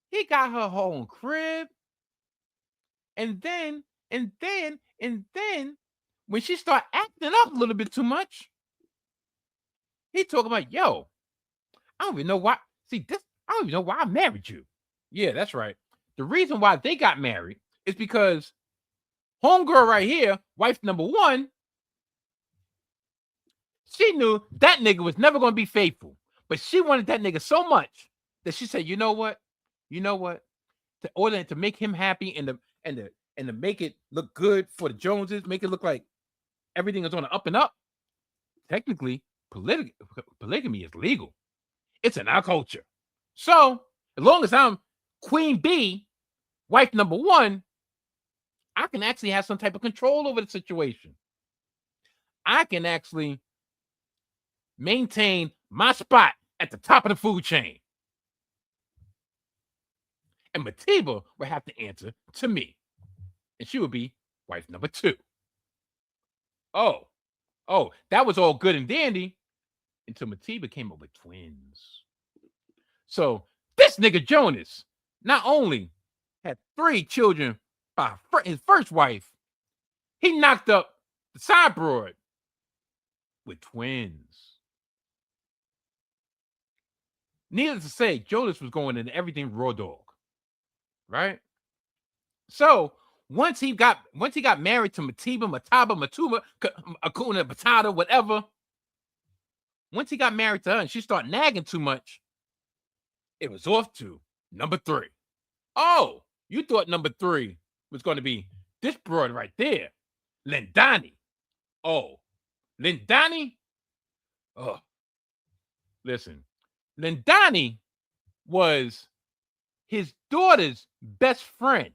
He got her whole crib. And then, when she started acting up a little bit too much, he talking about, yo, I don't even know why. See, I don't even know why I married you. Yeah, that's right. The reason why they got married is because homegirl right here, wife number 1, she knew that nigga was never going to be faithful. But she wanted that nigga so much that she said, you know what? To order to make him happy and to make it look good for the Joneses, make it look like everything is on the up and up. Technically, polygamy is legal. It's in our culture. So as long as I'm Queen B, wife number 1, I can actually have some type of control over the situation. I can actually maintain my spot at the top of the food chain. And Matiba would have to answer to me. And she would be wife number 2. Oh, that was all good and dandy until Matiba came up with twins. So this nigga Jonas not only had 3 children by his first wife, he knocked up the side broad with twins. Needless to say, Jonas was going into everything raw dog, right? So once he got married to Matiba, Akuna, Batata, whatever. Once he got married to her and she started nagging too much, it was off to number 3. Oh, you thought number 3 was going to be this broad right there, Lindani. Oh, Lindani. Oh, listen, Lindani was his daughter's best friend.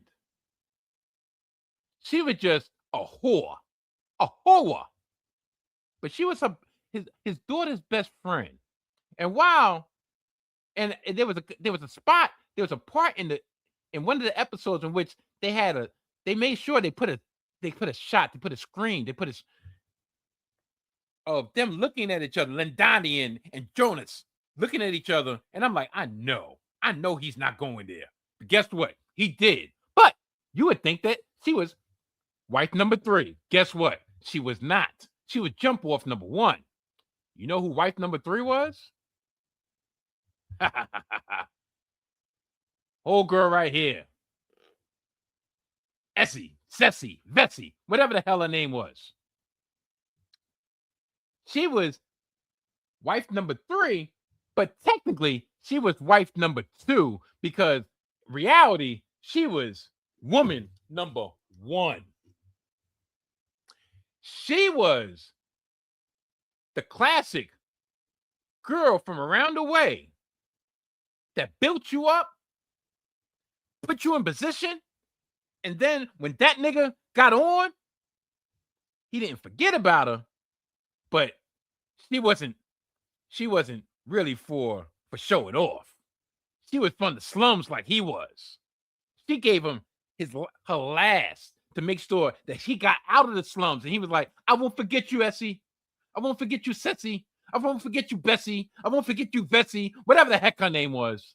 She was just a whore. But she was his daughter's best friend. And there was a part in one of the episodes in which they made sure they put a screen of them looking at each other, Lindani and Jonas looking at each other, and I'm like, I know he's not going there. But guess what? He did. But you would think that she was wife number 3. Guess what? She was not. She was jump off number 1. You know who wife number 3 was? Old girl right here. Essie, Ceci, Betsy, whatever the hell her name was. She was wife number 3, but technically she was wife number 2 because reality, she was woman number 1. She was the classic girl from around the way that built you up, put you in position, and then when that nigga got on, he didn't forget about her, but she wasn't really for showing off. She was from the slums like he was. She gave him her last to make sure that he got out of the slums, and he was like, I won't forget you, Essie. I won't forget you, Ceci. I won't forget you, Bessie. I won't forget you, Betsy. Whatever the heck her name was.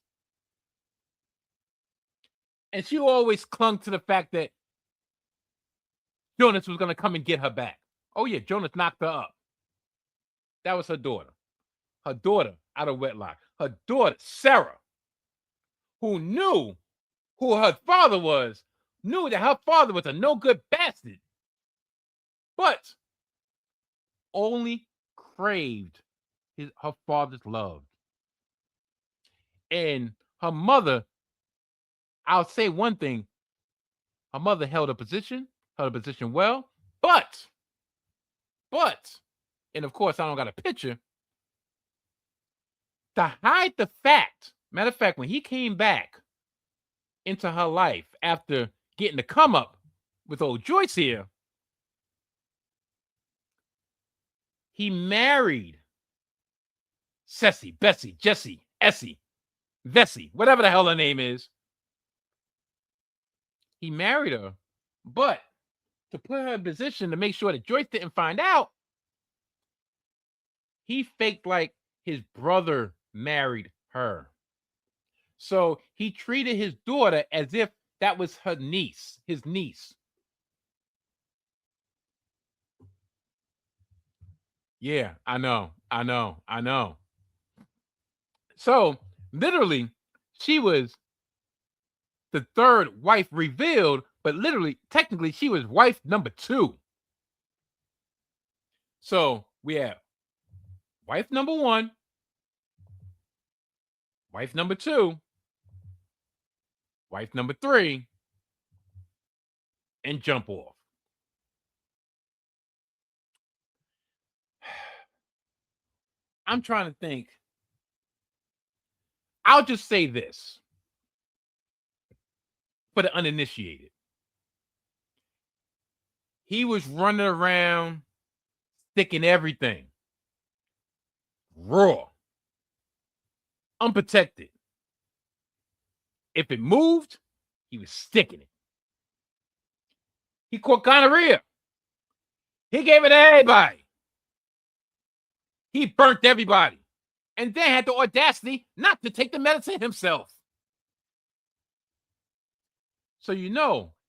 And she always clung to the fact that Jonas was going to come and get her back. Oh, yeah, Jonas knocked her up. That was her daughter. Her daughter out of wedlock. Her daughter, Sarah, who knew who her father was, knew that her father was a no-good bastard, but only craved her father's love. And her mother, I'll say one thing, Her mother held a position well, but, and of course, I don't got a picture to hide the fact. Matter of fact, when he came back into her life after getting the come up with old Joyce here, he married Ceci, Bessie, Jessie, Essie, Vessie, whatever the hell her name is. He married her, but to put her in position to make sure that Joyce didn't find out, he faked like his brother married her. So he treated his daughter as if that was her niece, his niece. Yeah, I know. So literally, she was the third wife revealed, but literally, technically, she was wife number 2. So we have wife number 1, wife number 2, wife number 3, and jump off. I'm trying to think. I'll just say this for the uninitiated. He was running around sticking everything raw, unprotected. If it moved, he was sticking it. He caught gonorrhea. He gave it to everybody. He burnt everybody. And then had the audacity not to take the medicine himself. So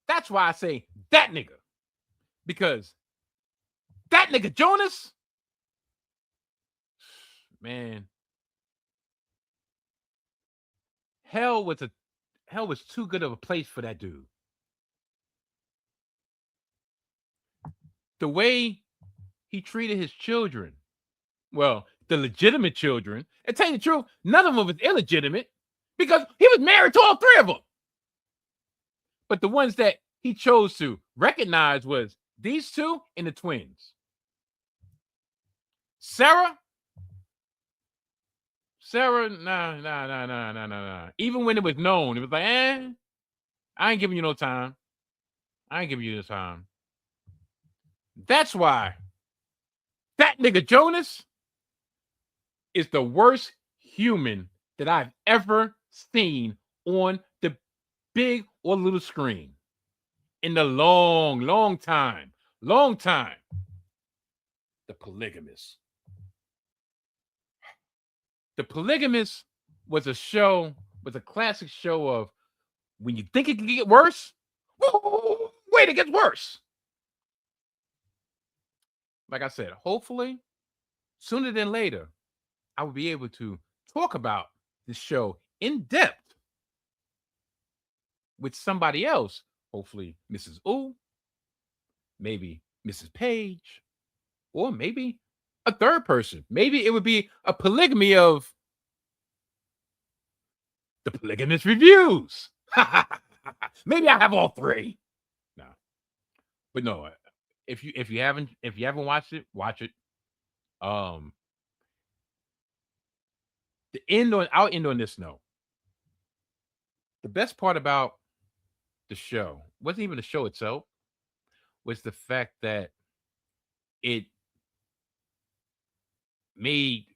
that's why I say that nigga. Because that nigga Jonas, man, hell was too good of a place for that dude. The way he treated his children, well, the legitimate children, and tell you the truth, none of them was illegitimate because he was married to all 3 of them. But the ones that he chose to recognize was these 2 and the twins. Sarah, nah. Even when it was known, it was like, I ain't giving you no time. I ain't giving you this time. That's why that nigga Jonas is the worst human that I've ever seen on the big or little screen in the long time. The Polygamist. The Polygamist was a classic show of when you think it can get worse, wait, it gets worse. Like I said, hopefully, sooner than later, I will be able to talk about this show in depth with somebody else. Hopefully, Mrs. O, maybe Mrs. Page, or maybe a third person. Maybe it would be a polygamy of the Polygamist reviews. Maybe I have all 3. No, but no. If you haven't watched it, watch it. I'll end on this note. The best part about the show wasn't even the show itself, was the fact that it made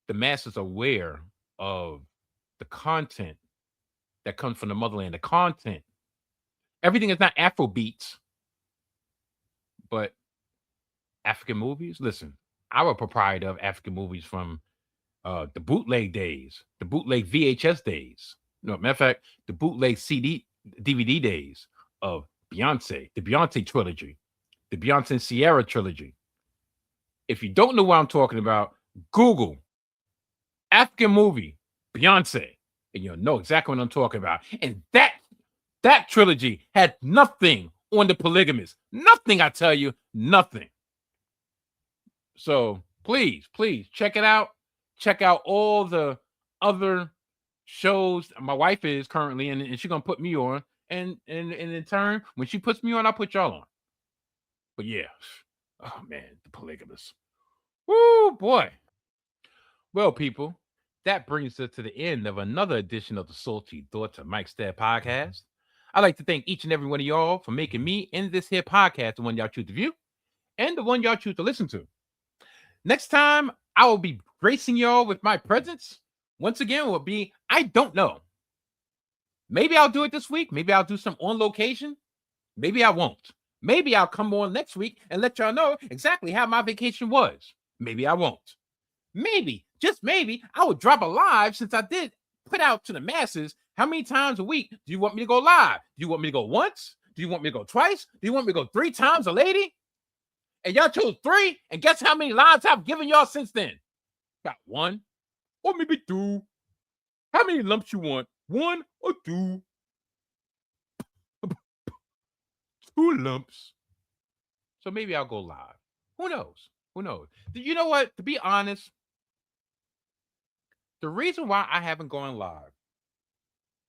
the masses aware of the content that comes from the motherland. The content, everything is not Afro beats, but African movies. Listen, I'm a proprietor of African movies from the bootleg days, the bootleg VHS days. No, matter of fact, the bootleg CD, DVD days of Beyonce, the Beyonce trilogy, the Beyonce and Sierra trilogy. If you don't know what I'm talking about, Google African movie Beyonce, and you'll know exactly what I'm talking about. And that trilogy had nothing on the Polygamist. Nothing, I tell you, nothing. So please check it out. Check out all the other shows my wife is currently in, and she's gonna put me on. and in turn, when she puts me on, I put y'all on. But yeah, oh man, the polygamist. Woo boy. Well, people, that brings us to the end of another edition of the Salty Thoughts of Mike Stead podcast. I'd like to thank each and every one of y'all for making me and this here podcast the one y'all choose to view and the one y'all choose to listen to. Next time, I will be gracing y'all with my presence. Once again, will be I don't know. Maybe I'll do it this week. Maybe I'll do some on location. Maybe I won't. Maybe I'll come on next week and let y'all know exactly how my vacation was. Maybe I won't. Maybe, just maybe, I will drop a live since I did put out to the masses how many times a week do you want me to go live? Do you want me to go once? Do you want me to go twice? Do you want me to go 3 times a lady? And y'all chose 3, and guess how many lives I've given y'all since then? About 1 or maybe 2. How many lumps you want? 1 or 2? 2 lumps. So maybe I'll go live. Who knows? Who knows? You know what? To be honest, the reason why I haven't gone live,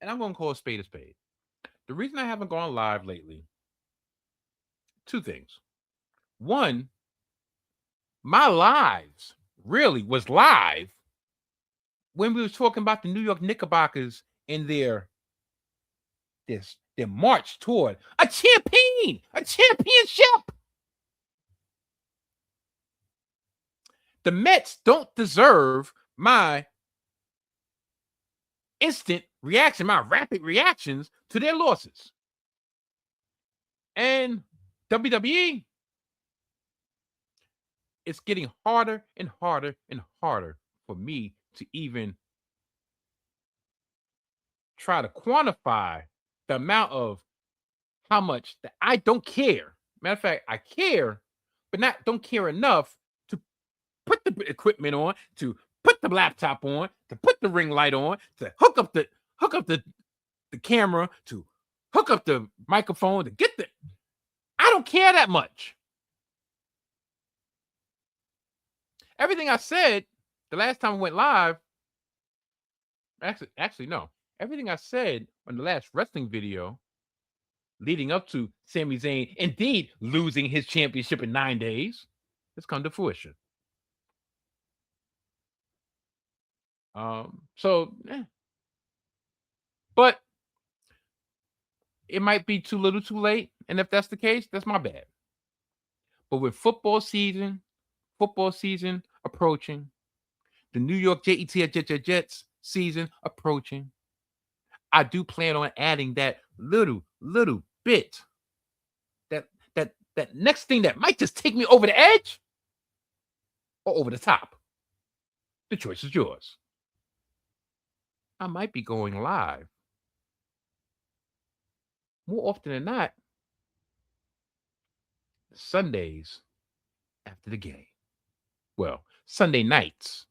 and I'm going to call a spade a spade. The reason I haven't gone live lately, 2 things. One, my lives really was live when we was talking about the New York Knickerbockers and their march toward a championship. The Mets don't deserve my instant reaction, my rapid reactions to their losses. And WWE, it's getting harder and harder and harder for me to even try to quantify the amount of how much that I don't care. Matter of fact, I care, but don't care enough to put the equipment on, to put the laptop on, to put the ring light on, to hook up the camera, to hook up the microphone, to get the. I don't care that much. Everything I said the last time I went live, actually no. Everything I said on the last wrestling video leading up to Sami Zayn indeed losing his championship in 9 days has come to fruition. But it might be too little too late. And if that's the case, that's my bad. But with football season approaching, the New York Jets season approaching, I do plan on adding that little bit, that next thing that might just take me over the edge or over the top. The choice is yours. I might be going live more often than not Sundays after the game. Well, Sunday nights.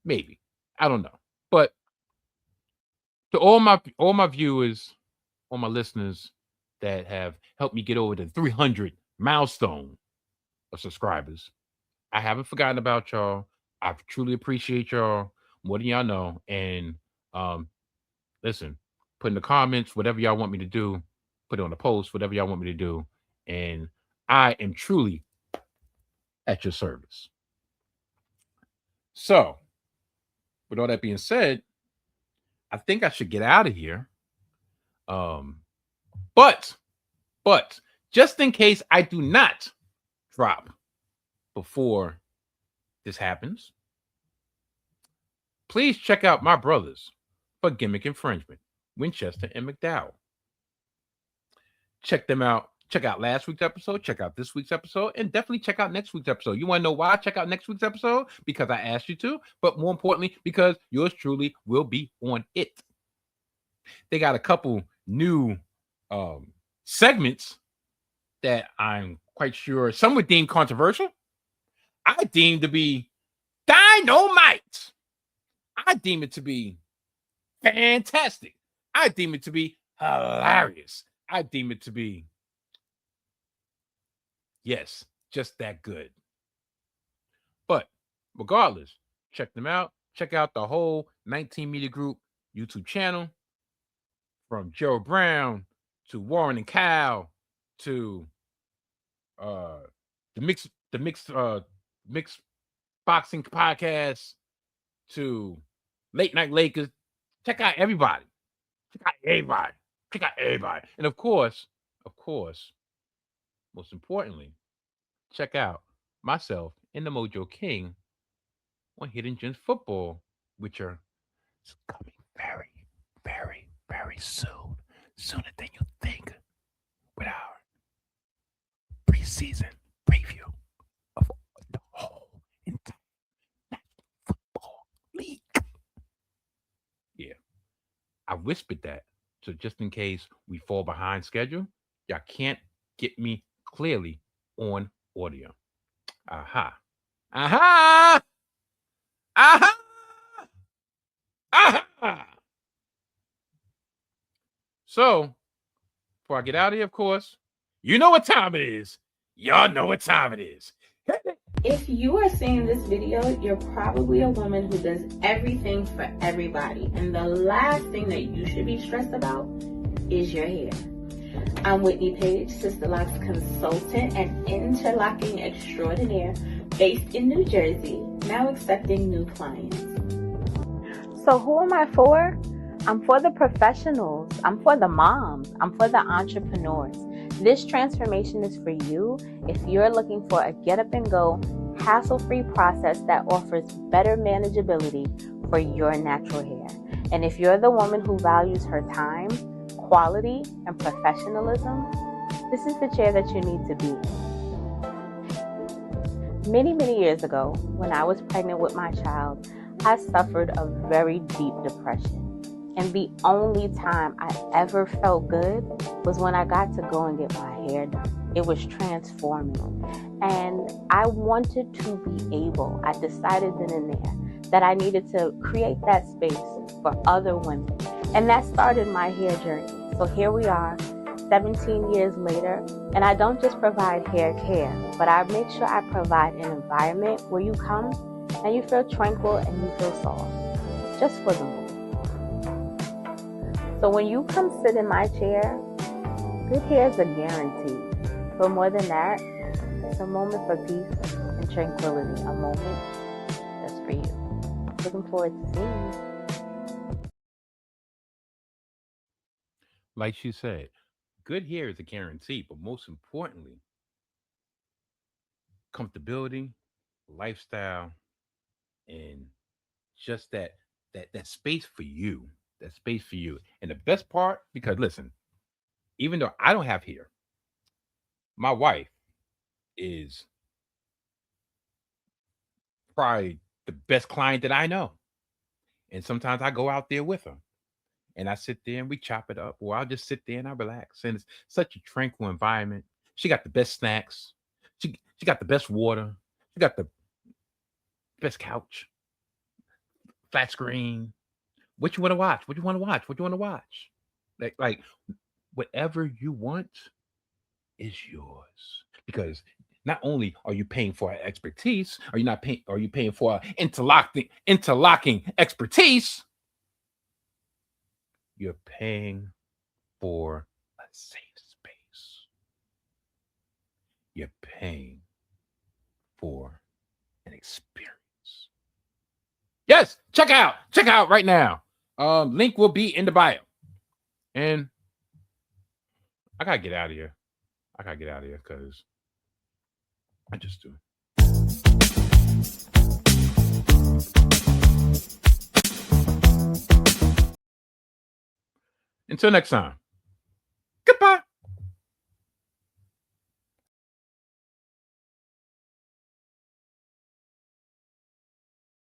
Maybe. I don't know. But to all my viewers, all my listeners that have helped me get over the 300 milestone of subscribers, I haven't forgotten about y'all. I truly appreciate y'all more than y'all know. And listen, put in the comments whatever y'all want me to do. Put it on the post, whatever y'all want me to do. And I am truly at your service. So, with all that being said, I think I should get out of here. But just in case I do not drop before this happens, please check out my brothers for Gimmick Infringement, Winchester and McDowell. Check them out. Check out last week's episode. Check out this week's episode. And definitely check out next week's episode. You want to know why I check out next week's episode? Because I asked you to. But more importantly, because yours truly will be on it. They got a couple new segments that I'm quite sure some would deem controversial. I deem to be dynamite. I deem it to be fantastic. I deem it to be hilarious. I deem it to be, yes, just that good. But regardless, check them out. Check out the whole 19 Media Group YouTube channel from Joe Brown to Warren and Cal to uh the mixed boxing podcast to late night Lakers. Check out everybody. Check out everybody. Check out everybody. And of course, most importantly, check out myself and the Mojo King on Hidden Gems Football, which are coming very, very, very soon. Sooner than you think. With our preseason preview of the whole entire National Football League. Yeah. I whispered that. So just in case we fall behind schedule, y'all can't get me clearly on audio. Aha. Aha! Aha! Aha! So, before I get out of here, of course, you know what time it is. Y'all know what time it is. If you are seeing this video, you're probably a woman who does everything for everybody. And the last thing that you should be stressed about is your hair. I'm Whitney Page, Sister Locks consultant and interlocking extraordinaire based in New Jersey, now accepting new clients. So who am I for? I'm for the professionals. I'm for the moms. I'm for the entrepreneurs. This transformation is for you if you're looking for a get up and go, hassle-free process that offers better manageability for your natural hair. And if you're the woman who values her time, quality, and professionalism, this is the chair that you need to be in. Many years ago, when I was pregnant with my child, I suffered a very deep depression. And the only time I ever felt good was when I got to go and get my hair done. It was transforming. And I wanted to be able, I decided then and there that I needed to create that space for other women. And that started my hair journey. So here we are, 17 years later, and I don't just provide hair care, but I make sure I provide an environment where you come and you feel tranquil and you feel soft, just for the move. So when you come sit in my chair, good hair is a guarantee. But more than that, it's a moment for peace and tranquility, a moment just for you. Looking forward to seeing you. Like she said, good hair is a guarantee, but most importantly, comfortability, lifestyle, and just that space for you. That space for you. And the best part, because listen, even though I don't have hair, my wife is probably the best client that I know. And sometimes I go out there with her and I sit there and we chop it up, or I'll just sit there and I relax. And it's such a tranquil environment. She got the best snacks. She got the best water. She got the best couch, flat screen. What you want to watch? What you want to watch? What you want to watch? Like whatever you want is yours. Because not only are you paying for our expertise, are you paying for our interlocking expertise, you're paying for a safe space. You're paying for an experience. Yes, check out right now. Link will be in the bio. And I gotta get out of here. Because I just do. Until next time.